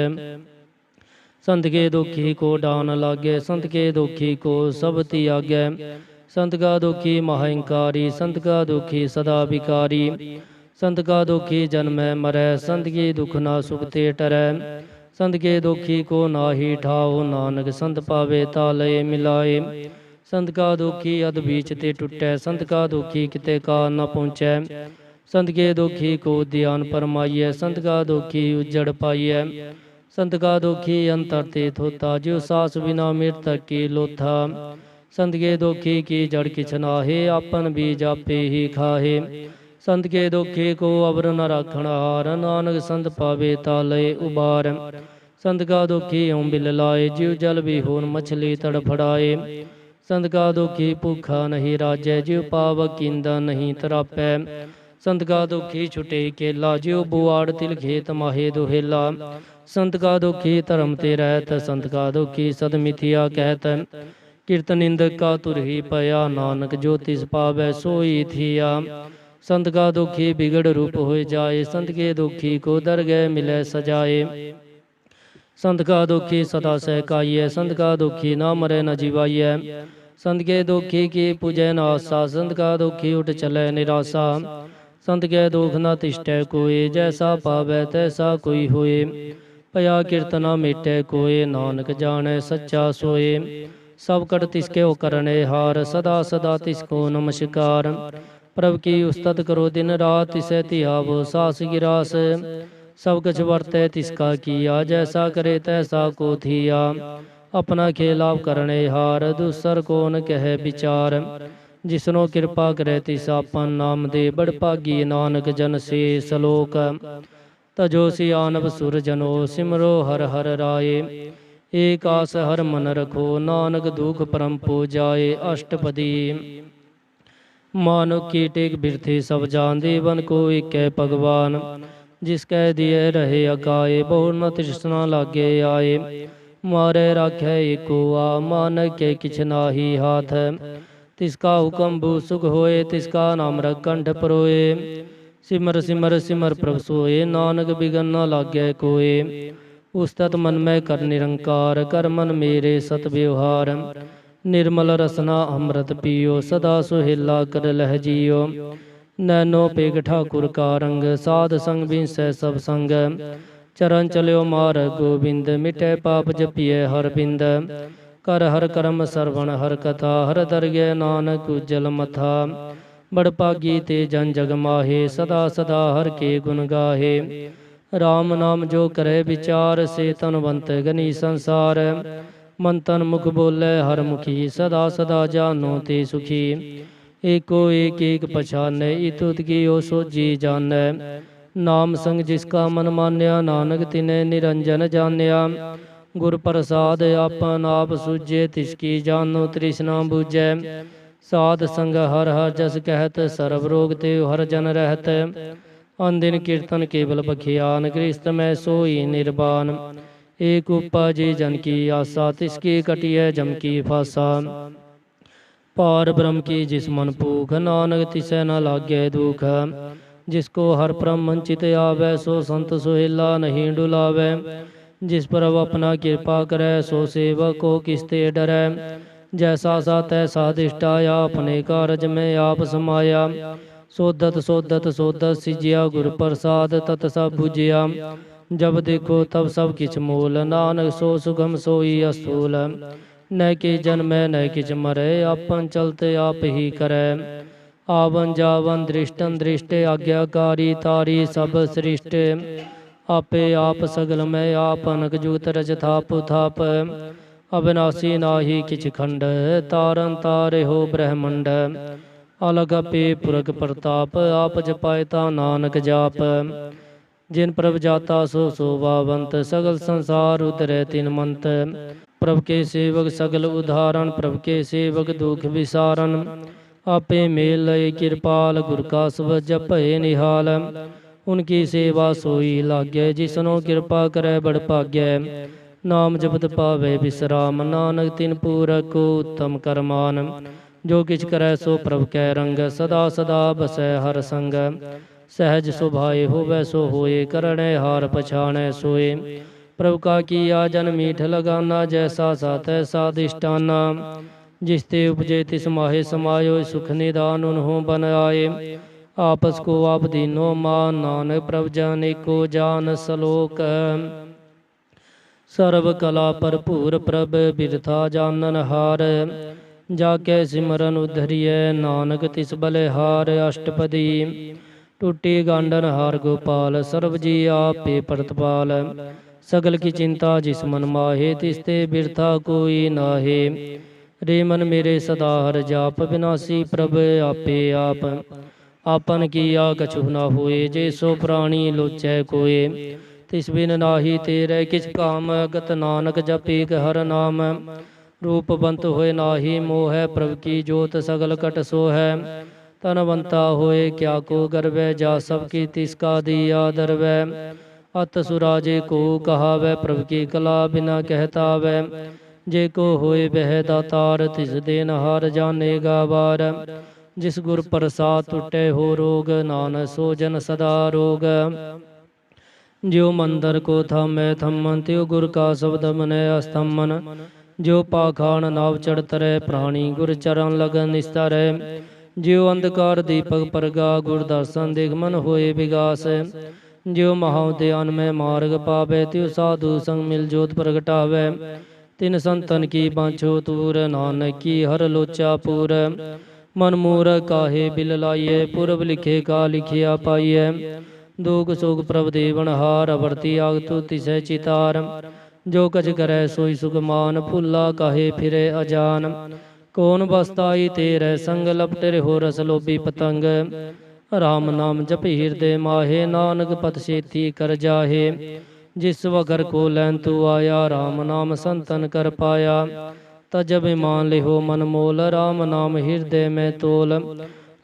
संत के दुखी को डान लागे, संत के दुखी को सब त्यागै। संत का दुखी महांकारी, संत का दुखी सदा विकारी। संत का दुखी जन्मै मरै, संत की दुख ना सुख ते टरै। संत के दुखी को नाहि ठाओ, नानक संत पावे ता लय मिलाए। संत का दुखी अध बीच ते टुटै, संत का दुखी किते का न पहुँचै। संत के दुखी को ध्यान परमाइयै, संत का दुखी उजड़ पाइयै। संत का दुखी अंतर ते थोता, जो सास बिना मृतक की लोथा। संत के दुखी की जड़ किछ नाहे, आपन बीज आपे ही खाहे। संत के दुखी को अवर न राखण हार, नानक संत पावे ता लय उबार। संत का दुखी ओं बिल लाए, जीव जल विहोर मछली तड़फड़ाए। संत का दुखी भूखा नहीं राजै, जीव पावक कींदा नहीं तरापै। संत का दुखी छुटे केला, जीव बुआड़ तिल खेत माहे दुहेला। संत का दुखी धर्म ते रहत, संत का दुखी सद मिथिया कहत। कीर्तन निंदक का तुर ही पया, नानक जो तिस पावै सोई थिया। संत का दुखी बिगड़ रूप हो जाए, संत के दुखी को दरगह मिले सजाए। संत का दुखी सदा सहकाइए, संत का दुखी ना मरे न जीवाइए। संत के दुखी की पूजै न आशा, संत का दुखी उठ चले निराशा। संत के दुख न तिष्ठै कोय, जैसा पावै तैसा कोई होए। पया कीर्तना मिटै कोय, नानक जाने सच्चा सोए। सब कट तिसके करने हार, सदा सदा तिसको नमस्कार। प्रभ की उस्तत करो दिन रात, तिसै धियावो सास गिरास। सब कछ वर्तै तिसका किया, जैसा करे तैसा को थिया। अपना खेलाप करने हार, दूसर को न कहे विचार। जिसनो कृपा करे तिस आपन नाम दे, बड़ भागी नानक जन से सलोक। तजो सियानब सुर जनो, सिमरो हर हर राये। एक आस हर मन रखो, नानक दुख परम पो जाए। अष्टपदी। मानो की टेक बिरथी सब जान, देवन को एक है भगवान। जिसकै दिए रहे अकाए, बहुर न तृष्णा लागे आए। मारे राखै एको आ, मानक के किछ नाहि हाथ। तिसका हुक्म भू सुख होए, तिसका नाम रखंठ परोए। सिमर सिमर सिमर प्रभ सोए, नानक बिगन न लागे कोए। उस्तत मन में कर निरंकार, कर मन मेरे सत व्यवहार। निर्मल रसना अमृत पियो, सदा सुहेला कर लह जियो। नैनो पेग ठाकुर का रंग, साध संग बिंसै सब संग। चरण चल्यो मार्ग गोबिंद, मिटै पाप जपिए हर बिंद। कर हर करम सरवण हर कथा, हर दरगह नानक उज्जल मथा। बड़ भागी ते जन जग माहे, सदा सदा हर के गुण गाहे। राम नाम जो करे विचार, से तनवंत गनी संसार। मन तन मुख बोले हर मुखी, सदा सदा जानो ते सुखी। एको एक एक पछानै, इतुत की ओ सोजी जानै। नाम संग जिसका मन मान्या, नानक तिने निरंजन जान्या। गुर प्रसाद आपन आप सूझे, तिसकी जानो तृष्णा बूझै। साध संग हर हर जस कहत, सर्व रोग ते हर जन रहत। अनदिन कीर्तन केवल बखियान, गृहस्थ में सोई निर्वाण। एक उपजे जन की आशा, तिसकी कटिय जम की फासा। पार ब्रह्म की जिस मन भूख, नानक तिसै न लागे दुख। जिसको हर परम मंचित आवे, सो संत सुहेला नहीं डुलावे। जिस पर अपना कृपा करे, सो सेवक को किसते डरै। जैसा सा तैसा दिष्टाया, अपने कारज में आप समाया। सोधत सोधत सोधत सिजिया, गुर प्रसाद तत सब बुझिया। जब देखो तब सब किछ मूल, नानक सो सुगम सोई अस्थूल। न कि जन्मै न किछ मरै, आपन चलते आप ही करै। आवन जावन दृष्टन दृष्ट, आज्ञाकारी तारी सब सृष्ट। आपे आप सगल में आप, अनक जुगत रच थाप थाप। अविनाशी नाहि किछ खंड, तारन तारे हो ब्रह्मंड। अलग पे पुरख प्रताप, आप जपायता नानक जाप। जिन प्रभ जाता सो शोभावंत, सगल संसार उतरै तिन मंत। प्रभ के सेवक सगल उदाहरण, प्रभ के सेवक दुख विसारन। आपे मेल लय कृपाल, गुर का सब जपे निहाल। उनकी सेवा सोई लाग्य, जिसनो कृपा करे बड़ भाग्य। नाम जपत पावे विश्राम, नानक तिन पूरक को उत्तम करमान। जो किछ करे सो प्रभ कै रंग, सदा सदा बसै हर संग। सहज सुभाए होवै सो होए, करणे हार पछाणै सोए। प्रभु का किया जन मीठ लगाना, जैसा सा तैसा दिष्टाना। जिसते उपजे तिस माहे समायो, सुख निदान उन्हों बन आए। आपस को आप दीनो मान, नानक प्रभ जाने को जान सलोक। सर्व कला भरपूर प्रभ, बिरथा जानन हार। जाके सिमरन उधरिय, नानक तिस बलिहार। अष्टपदी टूटी गांडन हार गोपाल, सर्व जी आपे परतपाल। सगल की चिंता जिस मन माहे, तिसते बिरथा कोई नाहे। रे मन मेरे सदा हर जाप, विनाशी प्रभ आपे आप। आपन किया कछु न होए, जे सो प्राणी लोचै कोय। तिस बिन नाहि तेरे किछ काम, गत नानक जपे हर नाम। रूपवंत होए नाहि मोह, प्रभु की जोत सगल कट सोहै। तनवंता होए क्या को गर्वै, जा सबकी तिसका दिया दरवै। अत सुराजे को कहावै, प्रभु की कला बिना कहतावै। जे को होए वह दातार, तिस देनहार जानेगा बार। जिस गुर प्रसाद टूटे हो रोग, नानक सो जन सदा रोग। ज्यो मंदिर को थामै थमन, त्यो गुर का शब्द मनै अस्तमन। जो पाखान नाव चढ़ तरै, प्राणी गुर चरण लगन निस्तर। ज्यो अंधकार दीपक परगा, गुर दर्शन देख मन होए विगास। ज्यो महाउद्यान में मार्ग पावे, त्यो साधु संग मिल जोत प्रगटावे। तिन संतन की बांछो तूर, नानक की हर लोचा पूर। मन मूर काहे बिल लाइए, पूर्व लिखे का लिखिया पाइए। दुख सुख प्रभ देवन हार, अवरती आग तु तिसै चितार। जो कछ करे सोई सुगमान, फूला काहे फिरे अजान। कौन बसताई तेरे संग, लपटे हो रस लोभी पतंग। राम नाम जप हृदय माहे, नानक पत सेती कर जाहे। जिस वगर को लैन तू आया, राम नाम संतन कर पाया। तजब मान लिहो मन मोल, राम नाम हृदय में तोल।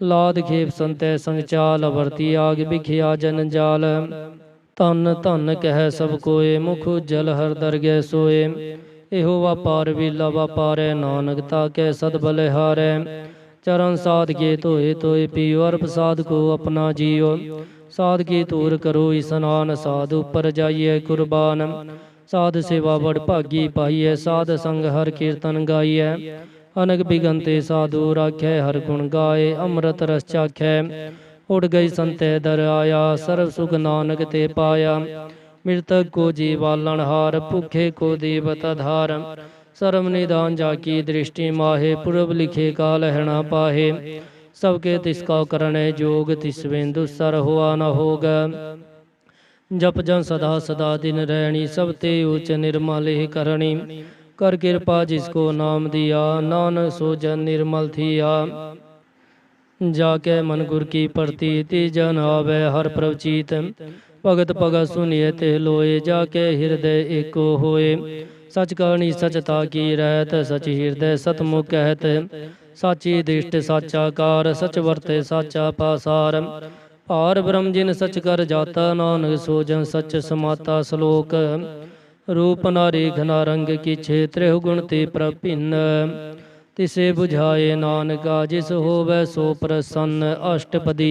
लाद खेप संतै संग चाल, अवरती आग बिखिया जन जाल। धन धन कह सब कोय, मुख उज्जल हर दरगह सोए। एहो वापार वीला वापारै, नानक ताकै सद बलिहारै। चरण साध के धोए धोए पियो, अर प्रसाद को अपना जियो। साध की तूर करो स्नान, साध ऊपर जाइए कुर्बान। ਸਾਧ ਸੇਵਾ ਵਡ ਭਾਗੀ ਪਾਈਐ, ਸਾਧ ਸੰਗ ਹਰ ਕੀਰਤਨ ਗਾਈਐ। ਅਨਕ ਬਿਗਨ ਤੇ ਸਾਧੂ ਰਾਖੈ, ਹਰ ਗੁਣ ਗਾਏ ਅੰਮ੍ਰਿਤ ਰਸ ਚਾਖੈ। ਉਡ ਗਈ ਸੰਤੈ ਦਰ ਆਇਆ, ਸਰਬ ਸੁਖ ਨਾਨਕ ਤੇ ਪਾਇਆ। ਮ੍ਰਿਤਕ ਕੋ ਜੀਵਾਲਣ ਹਾਰ, ਭੁਖੇ ਕੋ ਦੇਵਤ ਆਧਾਰ। ਸਰਮ ਨਿਦਾਨ ਜਾਕੀ ਦ੍ਰਿਸ਼ਟੀ ਮਾਹੇ, ਪੁਰਬ ਲਿਖੇ ਕਾਲ ਹੈ ਨਾ ਪਾਹੇ। सबके तिसका करणे जोग, तिस बिंदु सर हुआ न होग। जप जन सदा सदा दिन रहनी, सब ते उच्च निर्मल ही करणी। कर कृपा जिसको नाम दिया, नानक सो जन निर्मल थिया। जाके मन गुर की प्रतीति, जन आवे हर प्रवचीत। भगत भगत सुनिए ते लोए, जाके हृदय एको होए। सच कहनी सचता की रहत, सच हृदय सतमुख कहत। साची दृष्ट साचा कार, सच वरते साचा पासार। पार ब्रह्म जिन सच कर जाता, नानक सो जन सच समाता। श्लोक रूप ना रेख ना रंग किछे, त्रिहु गुण ते प्रभिन्न। तिसे बुझाए नानका, जिस होवै सो प्रसन्न। अष्टपदी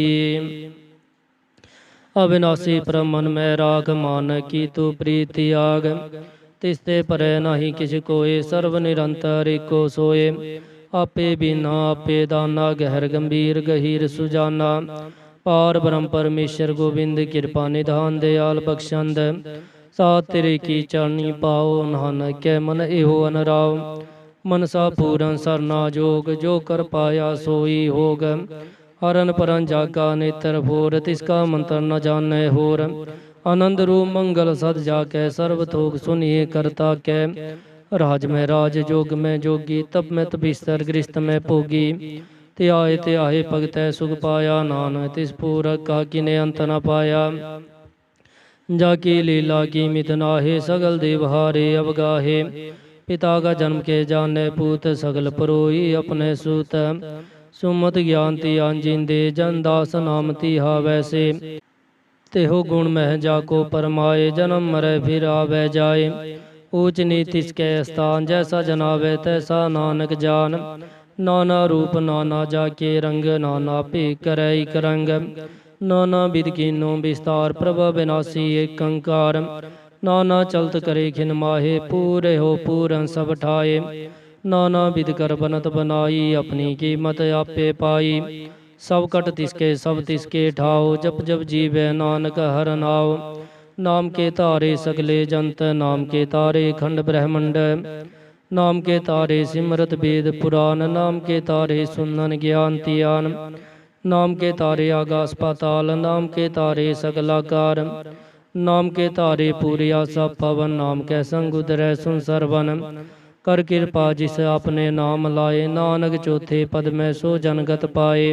अविनाशी परम मन में राख, मान की तू प्रीति आग। तिसते परे नाही किछ कोय, सर्व निरंतर एको सोए। आपे बिना आपे दाना, गहर गंभीर गहीर सुजाना। पार ब्रह्म परमेश्वर गोविंद, कृपा निधान दयाल बख्शंद। साथ तेरे की चरणी पाओ, नानक के मन एहो अनराव। मनसा पूरन सरना जोग, जो कर पाया सोई होग। हरन परन जागा नेत्र भोर, तिसका मंत्र न जाने होर। आनंद रूप मंगल सद जाके, सर्व थोक सुनिए करता कै। राज में राज, जोग में जोगी, तप में तपीस्तर, गृहस्थ में भोगी। त्याहे भगतै सुख पाया, नानक तिस पूरक का किने अंत न पाया। जाकी लीला की मित नाहे, सगल देवहारे अवगाहे। पिता का जन्म के जाने पूत, सगल परोई अपने सूत। सुमत ज्ञान तियान जिंदे, जन दास नाम तिहा वैसे। तेहो गुण मह जाको परमाए, जन्म मरे फिर आवे जाए। ऊच नीच तिसके स्थान, जैसा जनावे तैसा नानक जान। नाना रूप नाना जाके रंग, नाना पे करे एक रंग। नाना विध कीनो विस्तार, प्रभ विनाशी एक अंकार। नाना चलत करे खिन माहे, पूरे हो पूरन सब ठाए। नाना विध कर बनत बनाई, अपनी कीमत आपे पाई। सब कट तिसके सब तिसके ठाओ, जप जप जीवे नानक हर नाओ। नाम के तारे सगले जंत, नाम के तारे खंड ब्रह्मंड। नाम के तारे सिमरत वेद पुराण, नाम के तारे सुनन ज्ञान तियान। नाम के तारे आकाश पाताल, नाम के तारे सकलाकार। नाम के तारे पूरी आशा पवन, नाम के संग उदरै सुन सरवन। कर कृपा जिस आपने नाम लाए, नानक चौथे पद में सो जनगत पाए।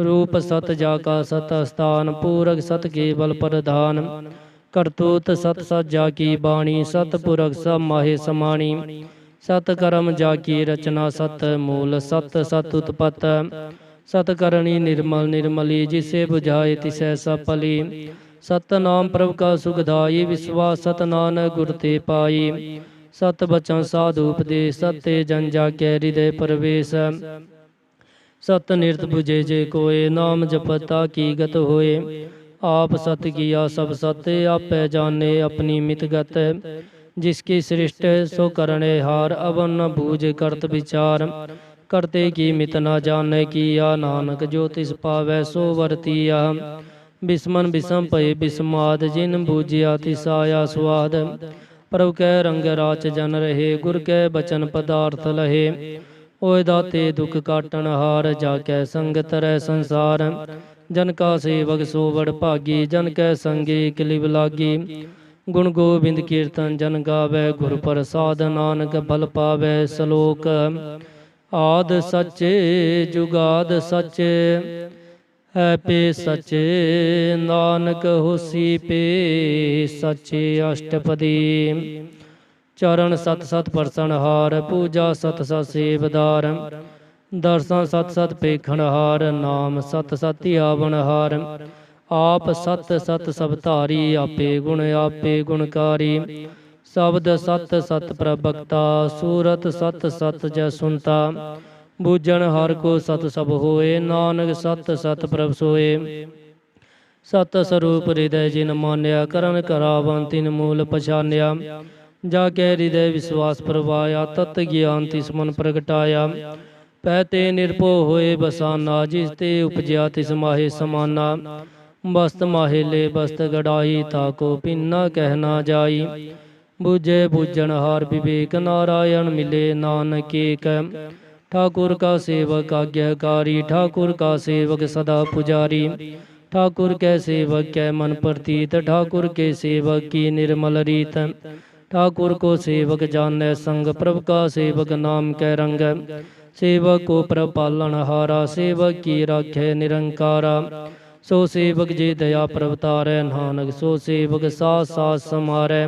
रूप सत जाका सत स्थान, पूरक सत केवल प्रधान। करतूत सत सज्जा की बाणी, सतपुरख सब माहे समाणी। सत कर्म जाकी रचना, सत मूल सत सत उत्पत। सत करणी निर्मल निर्मली, जिसे बुझाए तिसै सब पली। सत नाम प्रभु का सुखदाई, विश्वास सत नानक गुर ते पाई। सत बचन साधु उपदेश, सत्य जन जाके हृदय प्रवेश। सत निरत बुझे जे कोय, नाम जपता की गत होए। आप सत किया सब सत्य, आपै जाने अपनी मित गत। जिसकी सृष्ट सो करणे हार, अवन न बूझ करत विचार। करते की मित न जाने किया, नानक जो तिस पावै सो वर्तिया। बिस्मन बिसम पए बिस्माद, जिन बूझिया तिस आया स्वाद। प्रभु कै रंग राच जन रहे, गुर कै बचन पदार्थ लहे। ओय दाते दुख काटन हार, जाकै संग तरह संसार। जन का सेवक सो बड़ भागी, जन कै संगे कलिब लागी। गुण गोबिंद कीर्तन जन गावै, गुर प्रसाद नानक बल पावै। श्लोक आद सच जुगाद सच, है पे सच नानक होसी पे सच। अष्टपदी चरण सत सत परसन हार, पूजा सत सत सेवदार। दर्शन सत सत पेखण हार, नाम सत सत आवण हार। आप सत सत सब धारी, आपे आपे गुणकारी। शब्द सत सत प्रभक्ता, सूरत सत सत जय सुनता। बूझन हर को सत सब होए, नानक सत सत प्रभ सोए। सत स्वरूप हृदय जिन मान्या, करन करावन तिन मूल पछान्या। जाके हृदय विश्वास परवाया, तत्व ज्ञान तिस मन प्रगटाया। पैते निरभो होए बसाना, जिस ते उपजया तिस माहे समाना। बस्त माहे ले बस्त गड़ाई, ताको पिन्ना कहना जाई। बुझे बुझन हार विवेक, नारायण मिले नानक एक। ठाकुर का सेवक आज्ञाकारी, ठाकुर का सेवक सदा पुजारी। ठाकुर के सेवक के मन प्रतीत, ठाकुर के सेवक की निर्मल रीत। ठाकुर को सेवक जाने संग, प्रभु का सेवक नाम कै रंग। सेवक को प्रभ पालन हारा, सेवक की राखे निरंकारा। सो सेवक जे दया प्रभतारै, नानक सो सेवक सास सास समारै।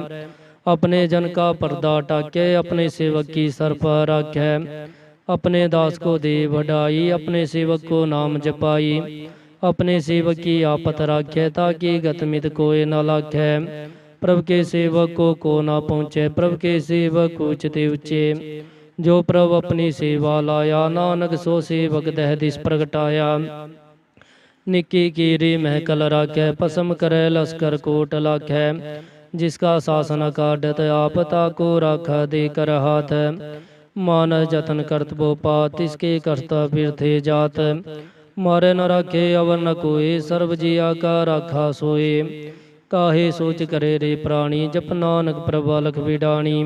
अपने जन का पर्दा टाकै, अपने सेवक की सर पर राखै। अपने दास को दे बढ़ाई, अपने सेवक को नाम जपाई। अपने सेवक की आपत राखै, ताकि गतमित कोय न लाखै। प्रभु के सेवक को ना पहुँचे, प्रभु के सेवक ऊंचते ऊंचे। जो प्रभु अपनी सेवा लाया, नानक सो सेवक दह दिस प्रगटाया। निकी कीरी महकल राखै, पसम करे लश्कर कोट लाखै। जिसका शासन काढ़त आप, ताको राखा दे कर हाथ। मान जतन करत बोपा, तिसके करता बिरथे जात। मारे न राखे अवर न कोय, सर्व जिया का राखा सोए। काहे सोच करे रे प्राणी, जप नानक प्रभ अलख बिडाणी।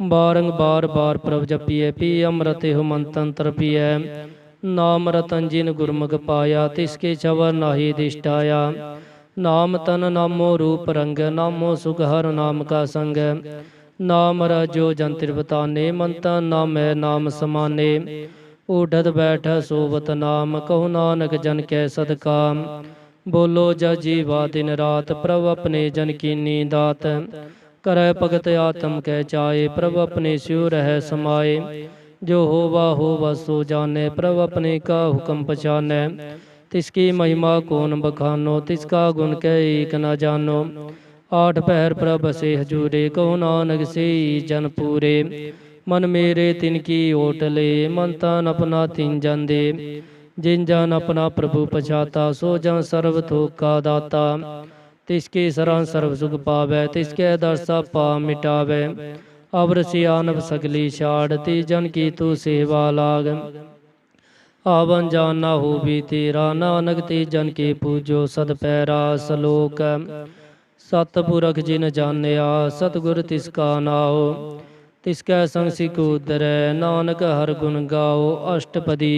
बारंबार बार प्रभ जपिए, पी अमृत हो मन तंत्र पिए। नाम रतन जिन गुरमुख पाया, तिसके छवर नाहि दिष्टाया। नाम तन नामो रूप रंग, नामो सुख हर नाम का संग। नाम राजो जन त्रिवताने, मन तन नाम है नाम समाने। उठत बैठ सोवत नाम, कहु नानक जन कै सदकाम। बोलो जय जीवा दिन रात, प्रभु अपने जन की नींदात। करे भगत आत्म कै चाहे, प्रभु अपने स्यु रह समाए। जो होवा सो जाने, प्रभु अपने का हुक्म पछाने। तिसकी महिमा कौन बखानो, तिसका गुण कै एक न जानो। आठ पहर प्रभ से हजूरे, कहो नानक से जन पूरे। मन मेरे तिनकी ओट ले, मन तन अपना तिन जन दे। जिन जन अपना प्रभु पछाता, सो जन सर्व थोक का दाता। तिसके शरण सर्व सुख पावै, तिसके दर्शा पा मिटावै। अवर सियानव सगली छाड़, ती जन की तू सेवा लाग। आवन जान ना हो भी तेरा, नानक ती जन के पूजो सद पैरा सलोक। सतपुरख जिन जानिया, सतगुर तिसका नाओ। तिसकै संग सिख उदरै, नानक हर गुण गाओ अष्टपदी।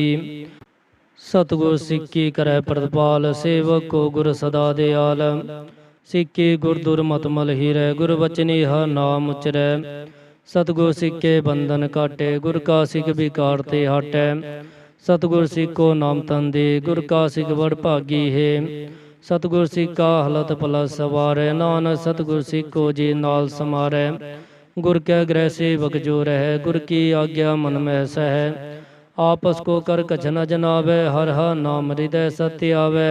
सतगुर सिक्की करै प्रतिपाल, सेवक को गुर सदा दयाल। सिक्की गुर दुर्मत मल हीरै, गुर बचनी हर नाम उचरै। सतगुर सिक्के बंधन काटे, गुर का सिख विकारते हटै। सतगुर सिख को नाम तन दे, गुर का सिख बड़ भागी है। सतगुर सिख का हलत पलस सवारै, नानक सतगुर सिख को जी नाल समारै। गुर कै ग्रह सेवक जो रह, गुर की आज्ञा मन में सह। आपस को कर कछ न जनावै, हर हर नाम हृदय सत्य आवै।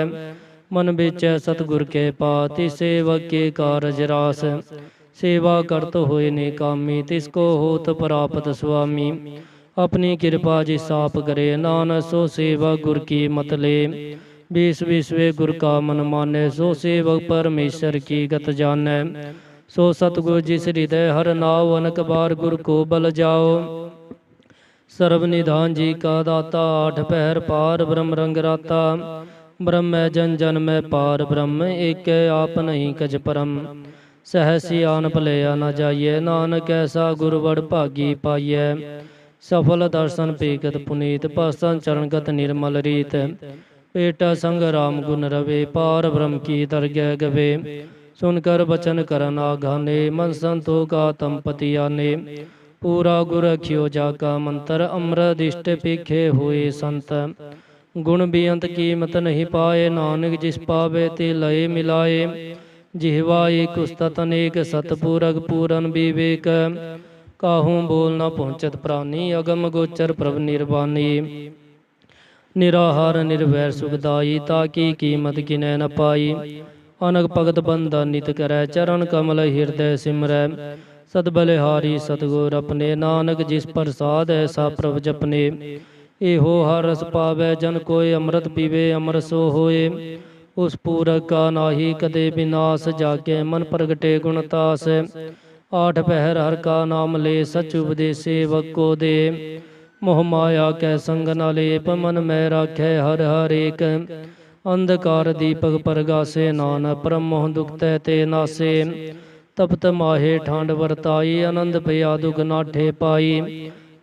मन बेचै सतगुर के पाति, सेवक के कारज रास। सेवा करत होए ने कामी, तिसको होत प्राप्त स्वामी। अपनी कृपा जिस आप करे, नानक सो सेवक गुर की मत ले। बीस विश्वे गुर का मन माने, सो सेवक परमेश्वर की गत जानै। सो सतगुर जिस हृदय हर नाव, अनक बार गुर को बल जाओ। सर्वनिधान जी का दाता, आठ पहर पार ब्रह्म रंग राता। ब्रह्म जन जन में पार ब्रह्म, एक आप नहीं कज परम। सहसियान भलया न जाइए, नानक ऐसा गुरु बड़ भागी पाइए। सफल दर्शन पेगत पुनीत, पासन चरणगत निर्मल रीत। पेटा संग राम गुण रवे, पार ब्रह्म की दरगह गवे। सुनकर बचन करन आघाने, मन संतोष आत्म पति आने। पूरा गुर रखियो जाका मंत्र, अमृत इष्ट पीखे हुए संत। गुण बेअंत कीमत नहीं पाए, नानक जिस पावे ते लय मिलाए। जिहवा एक उस्तत अनेक, सतपुरख पूरन विवेक। काहूँ बोल न पहुँचत प्राणी, अगम गोचर प्रभ निर्वाणी। निराहार निर्वैर सुखदाई, ताकी कीमत गिनै न पाई। अनक भगत बंदा नित करै, चरण कमल हृदय सिमरै। सद बलिहारी सतगुर अपने, नानक जिस प्रसाद ऐसा प्रभ जपने। एहो हर रस पावै जन कोय, अमृत पीवे अमर सो होए। उस पूरक का नाही कदे विनाश, जाके मन प्रगटे गुणतास। आठ पहर हर का नाम ले, सच उपदेश सेवक को दे। मोह माया कै संग न लेप, मन में राखे हर हर एक। अंधकार दीपक परगासे, नान परम मोह दुख तै ते नासे। तपत माहे ठांड वरताई, आनंद पया दुख नाठे पाई।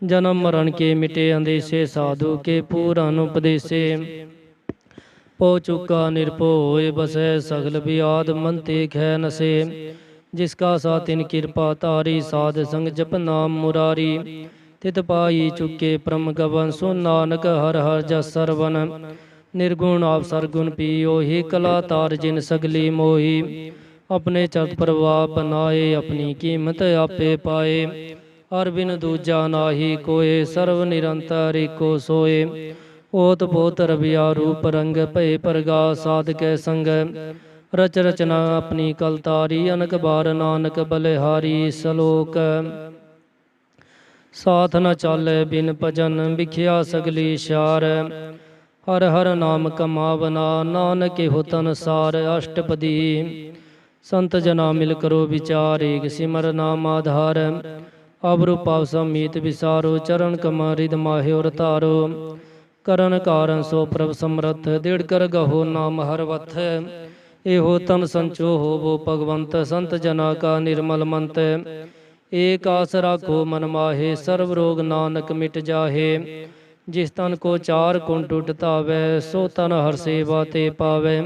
जन्म मरण के मिटे अंदेशे, साधु के पूरन उपदेशे। पो चुका निरपो होए बसै, सगल बियाद मन ते खै नसे। जिसका सा तिन कृपा तारी, साध संग जप नाम मुरारी। तित पाई चुके परम गवन, सो नानक हर हर जस सरवन। निर्गुण आप सरगुण पियो ही, कला तार जिन सगली मोही। अपने चरत प्रभाव बनाए, अपनी कीमत आपे पाए। हर बिन दूजा नाहि कोय, सर्व निरंतर एको सोए। ओत पोत रबिया रूप रंग, भय प्रगास साध कै संग। रच रचना अपनी कलतारी, अनक बार नानक बलिहारी। सलोक साथ न चाले बिन भजन, बिखिया सगली शार। हर हर नाम कमावना, नानक हो तन सार। अष्टपदी संत जना मिल करो विचार, एक सिमर नाम आधार। अबरु पाव समीत विसारो, चरण कमल हृद माहे और तारो। करण कारण सो प्रभ समरथ, दृढ़ कर गहो नाम हर वथ। एहो तन संचो हो वो भगवंत, संत जना का निर्मल मंत। एक आस राखो मन माहे, सर्व रोग नानक मिट जाहे। जिस तन को चार कुंट उठतावै, सो तन हर सेवा ते पावै।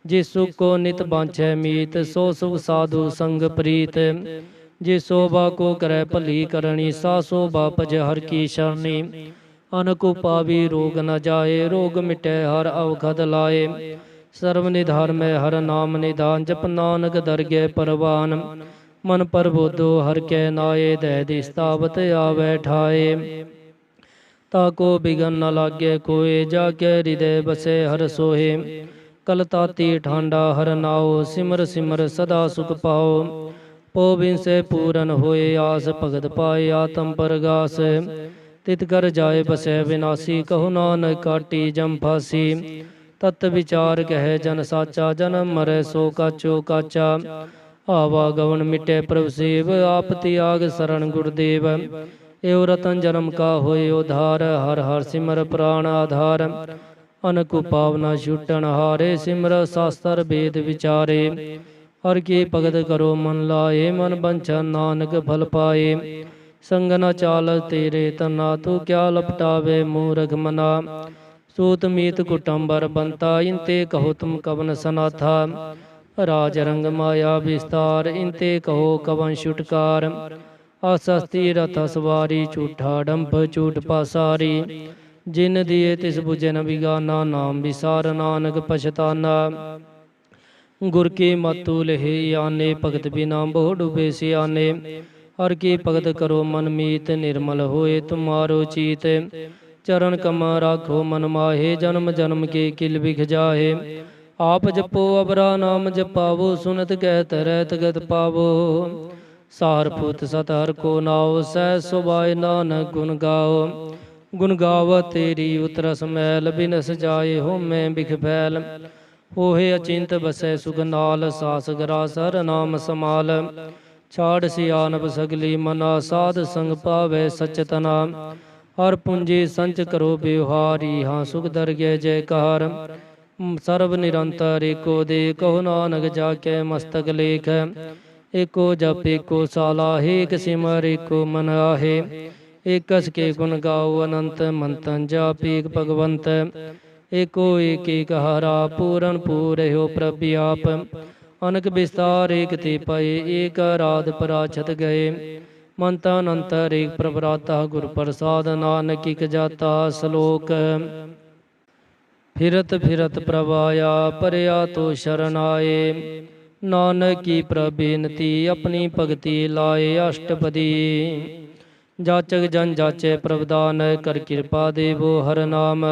जिस सुख को नित बांछै मीत, सो सुख साधु संग प्रीत। जिस शोभा को करे भली करणी, सा शोभा भज हर की शरणी। अनकु पावी रोग न जाए, रोग मिटे हर अवखद लाए। सर्व निधार में हर नाम निधान, जप नानक दरगे परवान। मन प्रबोधो हर कै नाये, दह दिस्तावत आवे ठाए। ताको बिगन न लागे कोय, जाके हृदय बसे हर सोहे। कल ताती ठांडा हर नाओ, सिमर सिमर सदा सुख पाओ। पोबिन से पूरन होए आस, भगत पाए आत्म परगास। तित कर जाए बसै विनाशी, कहो नानक काटी जम फासी। तत् विचार कहे जन साचा, जन्म मरै सो काचो काचा। आवागमन मिटे प्रभु सेव, आप त्याग शरण गुरुदेव। एव रतन जन्म का होए उधार, हर हर सिमर प्राण आधार। अनकु पावना छूटन हारे, सिमर शास्त्र वेद विचारे। हर की भगत करो मन लाए, मन बंछन नानक फल पाए। संग न चाल तेरे तना, तू क्या लपटावे मूरख मना। सूत मीत कुटुंबर बनता, इनते कहो तुम कवन सनाथा। राज रंग माया विस्तार, इनते कहो कवन छुटकार। असस्ती रथ सवारी, झूठा डंभ झूठ पासारी। जिन दिए तिस बुझे न बिगाना, नाम विसार नानक पछताना। गुर की मतु लहे आने, भगत बिना बहु डूबे सियाने। हर की भगत करो मन मीत, निर्मल होए तुम्हारो चीत। चरण कमल राखो मन माहे, जन्म जन्म के किल बिख जाहे। आप जपो अबरा नाम जपावो, सुनत कहत रहत गत पावो। सार पुत सत हर को नाओ, सह सुभाए नानक गुण गाओ। गुण गाव तेरी उतरस मैल, बिनस जाए हो मैं बिख फैल। होहे अचिंत बसै सुख नाल, सास ग्रास हर नाम समाल। छाड़ सियानब सगली मना, साध संग पावै सचतना। हर पूंजी संच करो व्यवहारी, हाँ सुख दरगे जयकार। सर्व निरंतर एको दे, कहो नानक जाके मस्तक लेख। एको जप एको सालाहे, एक सिमर एको मन आहे। एक कस के गुण गाओ अनंत, मंतन जाप एक भगवंत। एको एक एक हारा, पूरन पूरे हो प्रभु आप। अनक विस्तार एक ते पाए, एक आराध पराछत गए। मंतन अंतर एक प्रभराता, गुर प्रसाद नानक एक जाता। श्लोक फिरत फिरत प्रभाया, परया तो शरण आए। नानक की प्रबेनती, अपनी भगति लाए। अष्टपदी जाचक जन जाचे प्रभदान, कर कृपा देवो हर नाम।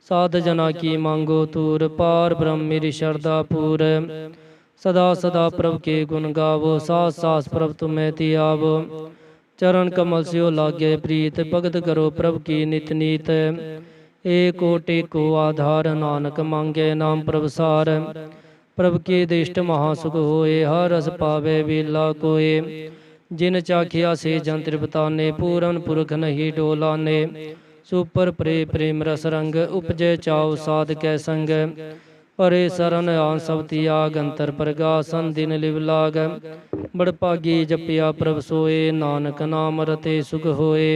साध जना की मांगो तूर, पार ब्रह्म मेरी श्रद्धा पूर। सदा सदा प्रभु के गुण गावो, सास सास प्रभु तुम्हें तियावो। चरण कमल स्यो लागे प्रीत, भगत करो प्रभु की नित नीत। एको टेको आधार, नानक मांगे नाम प्रभु सार। प्रभ के दिष्ट महासुख होए, हर रस पावे वीला कोए। जिन चाखिया से जन त्रिपताने, पूरन पुरख नहीं डोलाने। सुपर प्रे प्रेम रस रंग, उपजे चाव साध कै संग। परे सरन आन सब त्याग, अंतर प्रगासन दिन लिव लाग। बड़ भागी जपिया प्रभ सोए, नानक नाम रते सुख होए।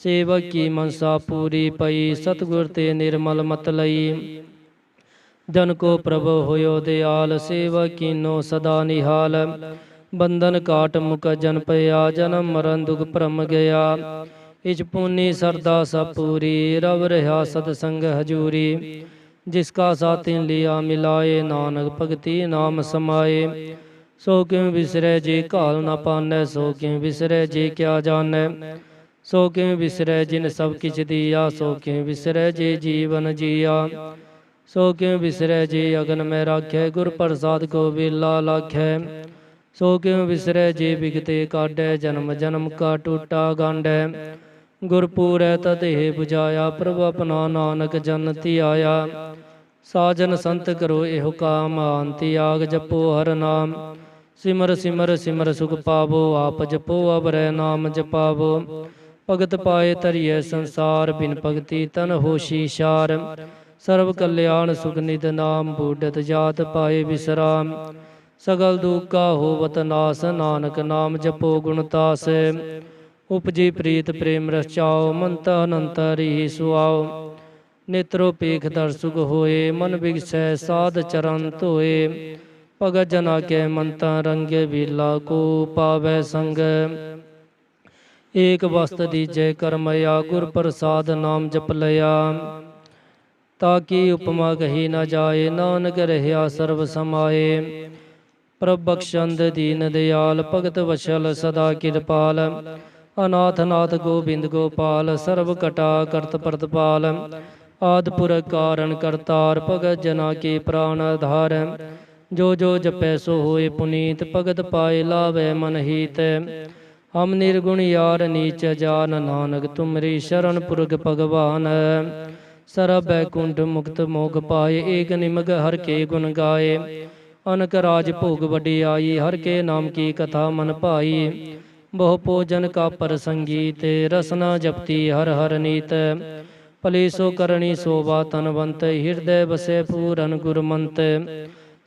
सेवक की मनसा पूरी पई, सतगुर ते निर्मल मत लई। जन को प्रभु होयो दयाल, सेवक कीनो सदा निहाल। बंधन काट मुक जन पया, जन्म मरण दुख भ्रम गया। इच पुनि सरदा सब पूरी, रव रहा सतसंग हजूरी। जिसका साथिन लिया मिलाए, नानक भगति नाम समाए। सो क्यों बिसरे जे काल न पानै, सो क्यों बिसरे जे क्या जानै। सो क्यों बिसरे जिन सब किछ दिया, सो क्यों बिसरे जे जीवन जिया। सो क्यों बिसरे जे अगन में राखै, गुर प्रसाद को विला लाखै। सो क्यों बिसरे जे बिगते काढै, जन्म जन्म का टूटा गांडै। गुरपूरै तदेह बुझाया, प्रभु अपना नानक जन धियाया। साजन संत करो एहो काम, अंति आग जपो हर नाम। सिमर सिमर सिमर सुख पावो, आप जपो अवरै नाम जपावो। भगत पाए तरिए संसार, बिन भगति तन होशी शार। सर्व कल्याण सुख निध नाम, बूढ़त जात पाए विश्राम। सगल दुख का होवत नास, नानक नाम जपो गुणतास। उपजी प्रीत प्रेम रस चाओ, मंत अनंत रिहि सुआओ। नेत्रो पेख दर सुख होए, मन बिगसै साध चरण धोए। भगत जना के मंता रंगे, वीला को पावै संग। एक वस्त दीजै करमया, गुर प्रसाद नाम जप लया। ताकि उपमा कही न जाए, नानक रहिया सर्व समाए। प्रभ बख्शंद दीन दयाल, भगत वशल सदा कृपाल। अनाथ नाथ गोबिंद गोपाल, सर्व कटा करत प्रतपाल। आदि पुरख कारण करतार, भगत जना के प्राण आधार। जो जो जपै सो होए पुनीत, भगत पाए लावै मन हीत। हम निर्गुण यार नीच जान, नानक तुमरी शरण पुरख भगवान। सरब बैकुंठ मुक्त मोग पाए, एक निमग हर के गुण गाए। अनक राज भोग वडियाई, हर के नाम की कथा मन पाई। बहु भोजन का प्रसंगीत, रसना जपती हर हर नीत। भली सो करणी शोभा तनवंत, हृदय बसे पूरन गुरमंत।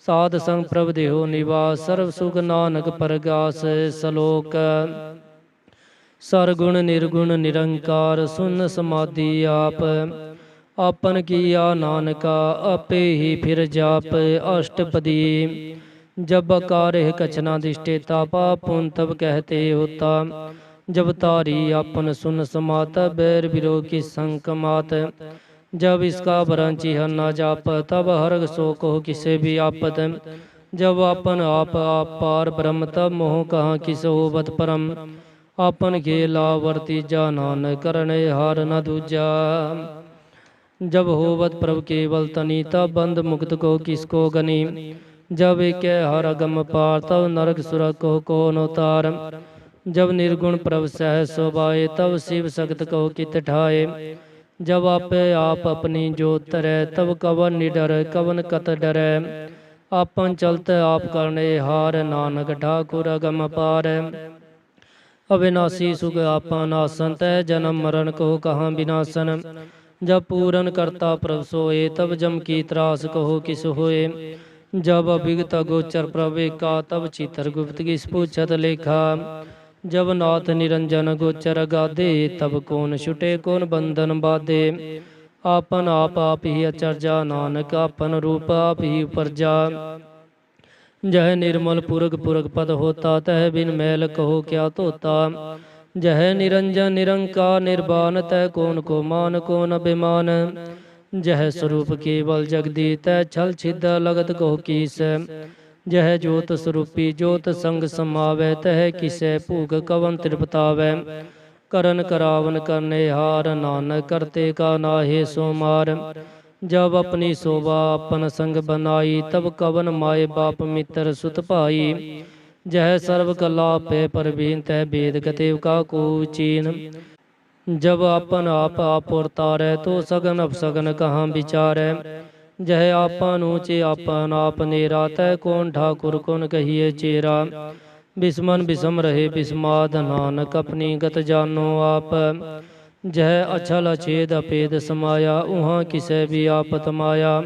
साध संग प्रभ देहो निवास, सर्व सुख नानक परगास। सलोक सरगुण निर्गुण निरंकार, सुन समाधि आप। आपन किया नानका, आपे ही फिर जाप। अष्टपदी जब अकार कछ ना दिष्टे, तापा पुन तब कहते होता। जब तारी आपन सुन समात, बैर बिरो की संक मात। जब इसका बरंची हर ना जाप, तब हर्ग सो को किसे भी आपत। जब आपन आप पार ब्रह्म, तब मोह कहाँ किस होवत परम। आपन खेला वर्तीजा, नानक करने हार न दूजा। जब होवत प्रभु केवल तनी, तब बंद मुक्त को किसको गनी। जब एक हर अगम पार, तब नरक सुरग को कौन उतार। जब निर्गुण प्रभु सह सोबाए, तब शिव सख्त को कित ठाए। जब आपे आप अपनी जोत तरै, तब कवन निडर कवन कत डरै। आपन चलत आप करने हार, नानक ठाकुर अगम पार। अविनाशी सुख आपन आसन, तै जन्म मरण को कहाँ विनाशन। जब पूरन करता प्रभ सोए, तब जम की त्रास कहो किस होए। जब अभिगत गोचर प्रभु का, तब चितर गुप्त किस पूछत लेखा। जब नाथ निरंजन गोचर गादे, तब कौन छुटे कौन बंधन बाधे। आपन आप ही अचरजा, नानक आपन रूप आप ही उपरजा। जह निर्मल पुरख पुरख पद होता, तह बिन मैल कहो क्या तोता। जह निरंजन निरंकार निर्वाण, तह कौन को मान कौन अभिमान। जह स्वरूप केवल जगदी, तह छल छिद्र लगत कहो कीस। जह ज्योत स्वरूपी ज्योत संग समावै, तह किसै भूख कवन तृपतावै। करन करावन करने हार, नानक करते का नाहे सो मार। जब अपनी शोभा अपन संग बनाई, तब कवन माए बाप मित्र सुत भाई। जह सर्व कला पे परवीन, तह वेद कतेव का को चीन। जब अपन आप और तारै, तो सगन अपसगन कहाँ विचारै। जह आपन ऊँचे आपन आप नेरा, तय कौन ठाकुर कौन कहिए चेरा। बिस्मन बिसम रहे बिस्माद, नानक अपनी गत जानो आप। जह अछल अछेद अपेद समाया, उहाँ किसे भी आपत माया।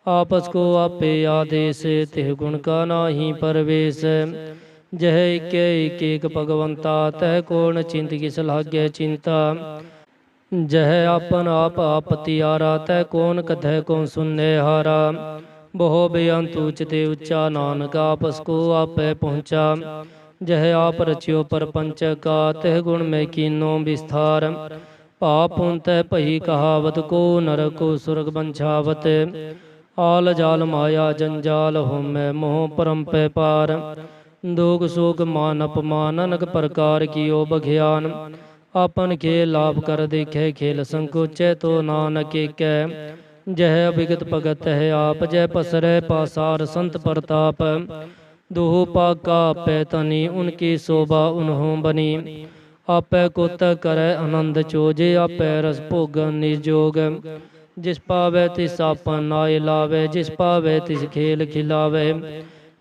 आपस को आपे आदेश, तिह गुण का नाही परवेश। जह एक एक भगवंता, तह कौन चिंत किस लागे चिंता। जह आपन आप आपतियारा, तह कौन कथय कौन सुनने हारा। बहु बेअंत उचते उच्चा, नानक आपस को आपे पहुँचा। जह आप रचियो परपंच का, तह गुण में कीनो विस्तार। पाप तह पही कहावत, को नर को सुरग बंछावत। आल जाल माया जंजाल, होमै मोह परम पे पार। दोग सोग मान अपमान, अनक प्रकार कियो बघियान। आपन के लाभ कर देखे, खेल संकोचै तो नानक कै। जह अभिगत भगत है आप, जय पसरै पासार संत प्रताप। दोहो पाका पैतनी, उनकी शोभा उन्हों बनी। आपै कोत करे आनंद चोजे, आपै रस भोगन निर्जोग। जिस पावै तिस आपन नाय लावे, जिस पावै तिस खेल खिलावे।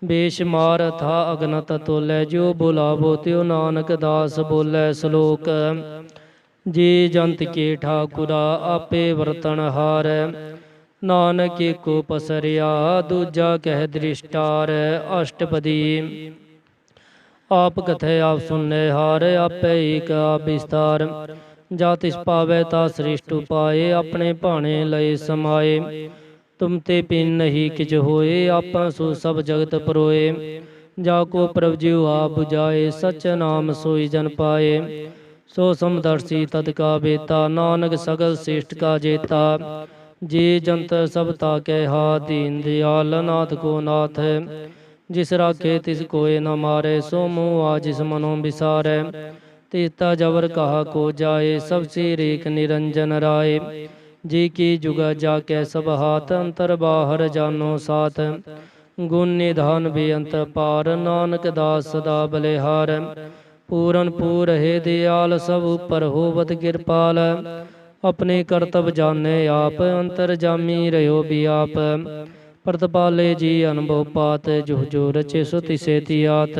बेशुमार था अगनत तोलै, जो बुलावो त्यो नानक दास बोलै श्लोक। जी जंत के ठाकुरा, आपे वर्तन हार। नानक को पसरिया, दूजा कह दृष्टार। अष्टपदी आप कथे आप सुनने हार, आपे एक आप विस्तार। जा तिस पावै ता श्रेष्ठ उपाय, अपने भाणे लय समाए। तुम ते पिन नहीं किच होए, आपा सो सब जगत परोए। जाको प्रभु जीव आप बुझाए, सच नाम सोई जन पाए। सो समदर्शी तद का बेता, नानक सगल श्रेष्ठ का जेता। जे जंतर सब ताके हाथ, दीन दयाल नाथ को नाथ। जिस राखे तिस कोय न मारे, सो मुँह जिस मनो विसारे। तीता जबर कहा को जाए, सब सिर एक निरंजन राय। जी की जुगा जाके सब हाथ, अंतर बाहर जानो साथ। गुण निधान बेअंत पार, नानक दास सदा बलिहार। पूरन पूर है दयाल, सब ऊपर होवत कृपाल। अपने करतब जाने आप, अंतर जामी रहो भी आप। प्रतिपाले जी अनुभव पात, जो जो रचे सो तिसे तियात।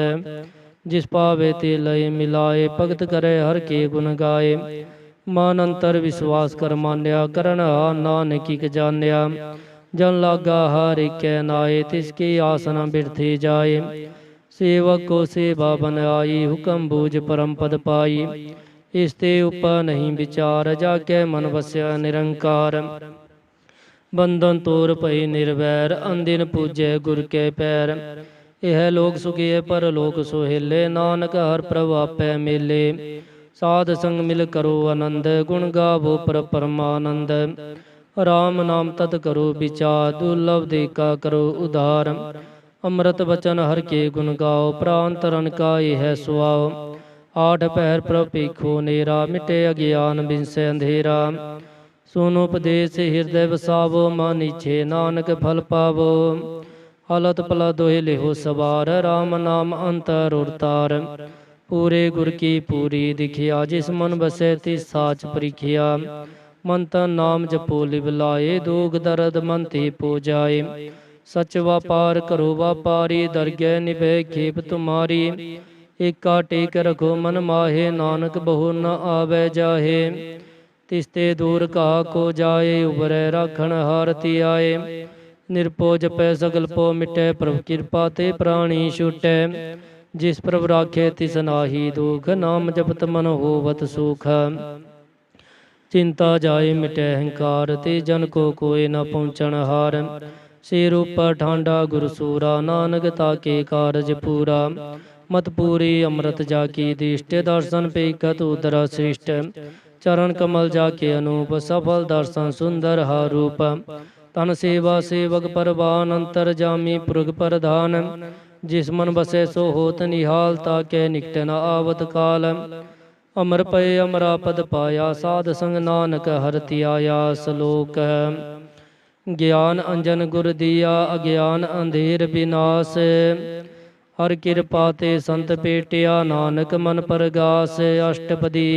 जिस पावे ते लय मिलाए, भगत करे हर के गुण गाए। मान अंतर विश्वास कर मान्या, करण हा नानकिक जान्या। जन लागा हर कै नाए, तिसकी आसना बिरथी जाए। सेवक को सेवा बन आई, हुक्म बूझ परम पद पाई। इसते ऊपर नहीं विचार, जाके मन वस्या निरंकार। बंधन तोर भई निर्वैर, अंदिन पूजै गुर के पैर। यह लोक सुखिए परलोक सोहेले, नानक हर प्रभु आपै मेले। साध संग मिल करो आनंद, गुण गावो पर परमानंद। राम नाम तत करो विचार, दुर्लभ देखा करो उधार। अमृत वचन हर के गुण गाओ, प्राण तरन का यह सुआओ। आठ पहर प्रभु पेखो नेरा, मिटे अज्ञान बिनसे अंधेरा। सुनो उपदेश हृदय वसावो, मन इच्छे नानक फल पावो। हलत पला दोहे लेहो सवार, राम नाम अंतर उरतार। पूरे गुर की पूरी दिखिया, जिस मन बसे तिस साच परिखिया। मन तन नाम जपो लिव लाए, दुख दर्द मन ते पो जाए। सच व्यापार करो व्यापारी, दरगह निभे खेप तुम्हारी। एका टेक रखो मन माहे, नानक बहु न आवे जाहे। तिसते दूर कहा को जाए, उबरै राखण हारती आए। निरपो जपै सगल पो मिटै, प्रभु कृपा ते प्राणी छूटै। जिस प्रभु राखे तिस नाहि दुख, नाम जपत मन होवत सुख। चिंता जाए मिटै अहंकार, ते जन को कोई न पहुँचन हार। सिर ऊपर ठांडा गुर सूरा, नानक ताके कारज पूरा। मत पूरी अमृत जाकी दृष्ट, दर्शन पेखत उदरा सृष्ट। चरण कमल जाके अनूप, सफल दर्शन सुंदर हा रूप। तन सेवा सेवक परवान, अंतर जामी पुरख प्रधान। जिस मन बसे सो होत निहाल, ताके निकट न आवत काल। अमर पय अमरा पद पाया, साध संग नानक हरति आया। श्लोक ज्ञान अंजन गुर दिया, अज्ञान अंधेर विनाश। हर कृपा ते संत पेटिया, नानक मन परगास। अष्टपदी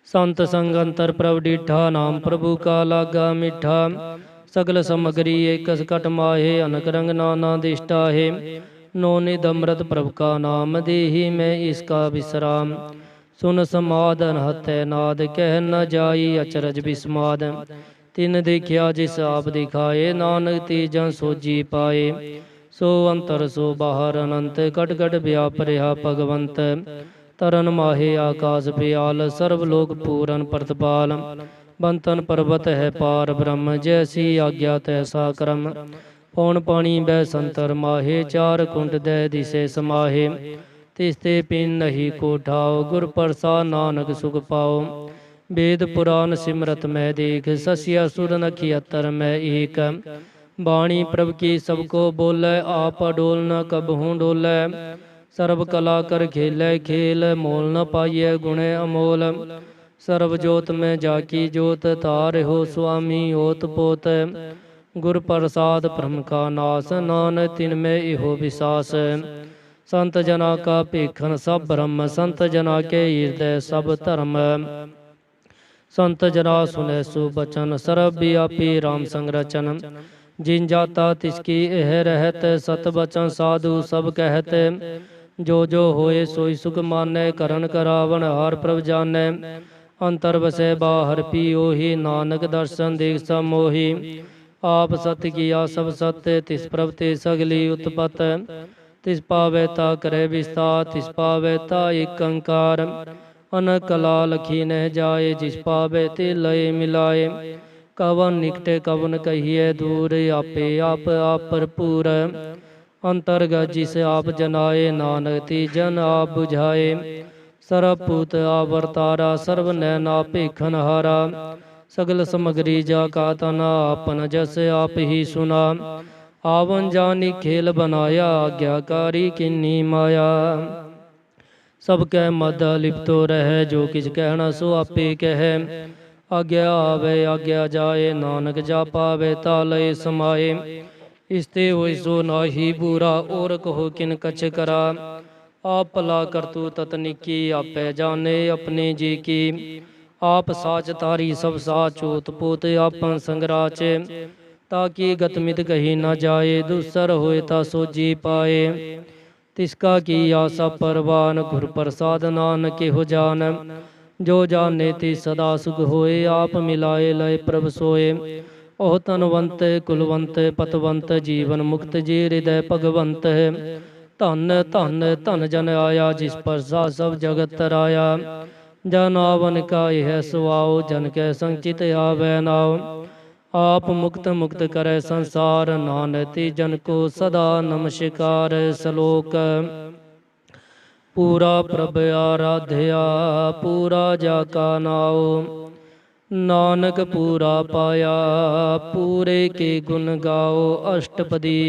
संत संग अंतर प्रभु डिठा, नाम प्रभु का लागा मिठा। सगल समग्री एकस कट माहे, अनक रंग नाना दिष्टा है। नो निध अमृत प्रभु का नाम, देहि मैं इसका विश्राम। सुन समादन हतै नाद, कह न जाई अचरज विस्माद। तिन देखिया जिस आप दिखाए, नानक तीजन सोजी पाए। सो अंतर सो बाहर अनंत, कट कट व्याप रहा भगवंत। तरन माहे आकाश बियाल, सर्वलोक पूरन प्रतिपाल। बंतन पर्वत है पार ब्रह्म, जैसी आज्ञा तैसा क्रम। पौन पानी बह संतर माहे, चार कुंड दे दिसे समाहे। तिसते पिन नहीं को ठाओ, गुर प्रसाद नानक सुख पाओ। वेद पुराण सिमरत मैं देख, ससिया सुर नखियतर मैं एक। बाणी प्रभु की सबको बोलै, आप डोल न कबहूँ डोलै। सर्व कला कर खेलै खेल, मोल न पाइय गुण अमोल। सर्व जोत में जाकी जोत, तार हो स्वामी ओत पोत। गुर प्रसाद ब्रह्म का नाश, नानक तिन में इहो विश्वास। संत जना का पेखन सब ब्रह्म, संत जना के हृदय सब धर्म। संत जना सुने सुबचन, सर्व व्यापी राम संग रचन। जिन जाता तिसकी यह रहत, सत बचन साधु सब कहत। जो जो होए सोई सुख मानै, करन करावन हार प्रभ जानै। अंतर बसै बाहर पियोहि, नानक दर्शन देख सब मोहि। आप सत्य किया सब सत्य, तिस प्रभ ते सगली उत्पत। तिस पावै ता करे विस्तार, तिस पावै ता एक अंकार। अनक कला लखी न जाए, जिस पावै ते लय मिलाए। कवन निकटे कवन कहिए दूर, आपे आप भरपूर। अंतर्गत जिस आप जनाए, नानक ती जन आप बुझाए। सर्वभूत आवरतारा, सर्व नैना पेखन हारा। सगल समग्री जा का तना, आपन जस आप ही सुना। आवन जानी खेल बनाया, आज्ञाकारी किन्नी माया। सब कह मद लिप्तो रहे, जो किछ कहना सो आपे कहे। आज्ञा आवे आज्ञा जाए, नानक जा पावे ता लय समाए। इसते होय सो नाहि बुरा, और कहो किन कछ करा। आप भला करतु ततनिकी, आपै जाने अपने जी की। आप साच तारी सब साच, ओत पोत आपन संगराच। ताकि गतमित कही न जाए, दूसर होए ता सोजी पाए। तिसका की आशा परवान, गुर प्रसाद नानक हो जान। जो जाने ति सदा सुख होए, आप मिलाए लय प्रभ सोए। ओह तनवंत कुलवंत पतवंत, जीवन मुक्त जी हृदय भगवंत। धन धन धन जन आया, जिस प्रसाद सब जगत तराया। जन आवन का यह सुआओ, जन के संचित आवे नाओ। आप मुक्त मुक्त करे संसार, नानक जन को सदा नमस्कार। श्लोक पूरा प्रभ आराध्या, पूरा जाका नाओ। नानक पूरा पाया, पूरे के गुण गाओ। अष्टपदी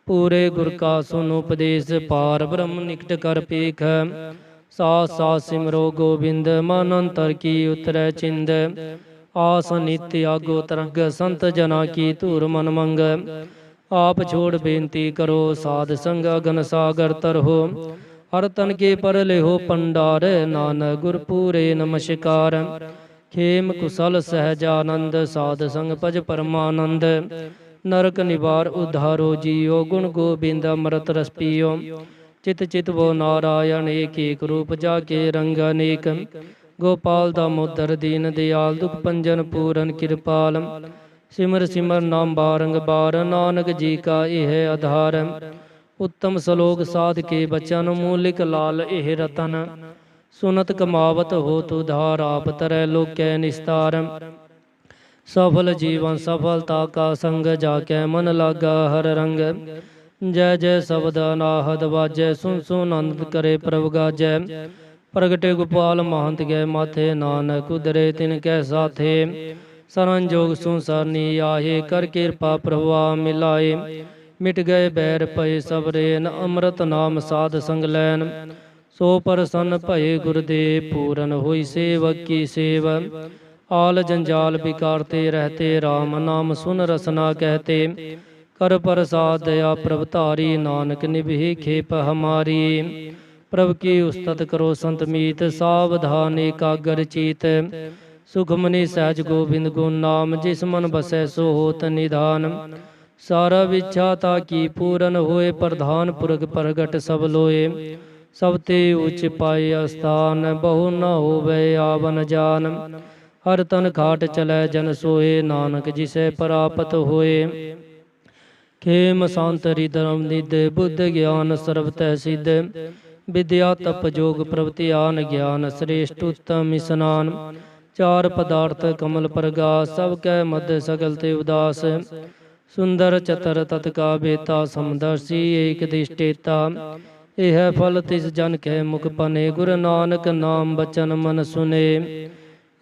पूरे गुर का सुनो उपदेश, पार ब्रह्म निकट कर पेख। साथ साथ सिमरो गोविंद, मन अंतर की उतरै चिंद। आस नित्य आगो तरंग, संत जना की धूर मन मंग। आप छोड़ बेनती करो, साध संग अगन सागर तरहो। हर तन के पर लेहो पंडार, नानक गुर पूरे नमस्कार। खेम कुशल सहजानंद, साध संग भज परमानंद। नरक निवार उद्धारो जियो, गुण गोबिंद अमृत रस पियो। चित चित वो नारायण, एक एक रूप जाके रंग अनेक। गोपाल दामोदर दीन दयाल, दुख पंजन पूरन कृपाल। सिमर सिमर नाम बारंबार, नानक जी का यह आधार। उत्तम श्लोक साध के बचन, मूलिक लाल एह रतन। सुनत कमावत हो तु धार, आप तरह लोकै निस्तार। सफल जीवन सफलता का संग, जाके मन लागा हर रंग। जय जय शब्द अनाहद बाजै, सुन सुन आनंद करे प्रभु गाजै। प्रगटे गोपाल महंत गए माथे, नानक उदरे तिनकै साथे। शरण जोग सुन सरनी आहे, कर कृपा प्रभु मिलाए। मिट गए बैर भय सब रेन, अमृत नाम साध संग लैन। सो प्रसन्न भये गुरुदेव, पूरन हुई सेवक की सेव। आल जंजाल बिकारते रहते, राम नाम सुन रसना कहते। कर प्रसाद दया प्रभ धारी, नानक निभि खेप हमारी। प्रभु की उस्तत करो संत मीत, सावधान एकाग्र चीत। सुखमनी सहज गोविंद गुण नाम, जिस मन बसै सो होत निधान। सारा विच्छा ताकी पूरन होए, प्रधान पुरख प्रगट सब लोए। सब ते उच्च पाए अस्थान, बहु न होवे आवन जान। हर तन खाट चलै जन सोए, नानक जिसे प्राप्त होए। खेम शांत हृदय निध, बुद्ध ज्ञान सर्व तह सिद्ध। विद्या तप जोग प्रवृत्तियान, ज्ञान श्रेष्ठ उत्तम स्नान। चार पदार्थ कमल प्रगास, सब कै मध्य सगल ते उदास। सुंदर चतर तत्का बेता, समदर्शी एक दिष्टेता। यह फल तिस जन के मुख पने, गुरु नानक नाम बचन मन सुने।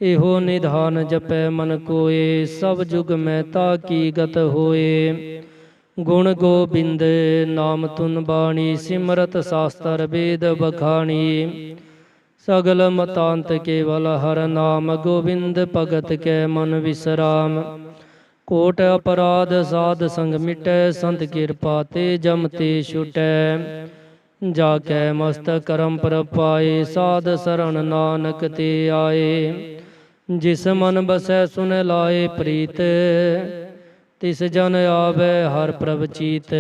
एहो निधान जपै मन कोय, सब जुग में ताकी गत होए। गुण गोबिंद नाम तुन बाणी, सिमरत शास्त्र वेद बखानी। सगल मतांत केवल हर नाम, गोविंद भगत के मन विश्राम। कोट अपराध साध संग मिटै, संत कृपा ते जम ते छुटै। जाकै मस्तक करम पर पाए, साध शरण नानक ते आए। जिस मन बसै सुन लाए प्रीत, तिस जन आवे हर प्रभ चीत।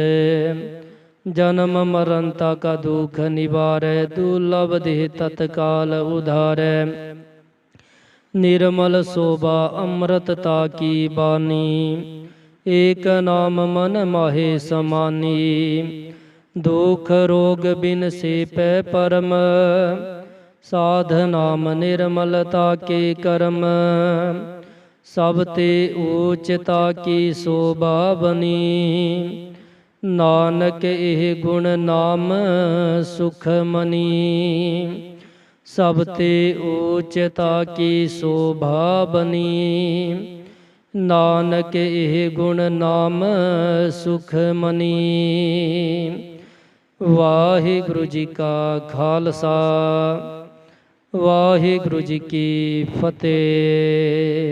जन्म मरनता का दुख निवारै, दुर्लभ देह तत्काल उधारै। निर्मल शोभा अमृतता की बानी, एक नाम मन माहे समानी। दुख रोग बिन से पै परम, साध नाम निर्मलता के कर्म। सब ते ऊचता की शोभा बनी, नानक एह गुण नाम सुख मनी। सब ते ऊचता की शोभा बनी, नानक एह गुण नाम सुख मनी। वाहिगुरु जी का खालसा, वाहिगुरु जी की फतेह।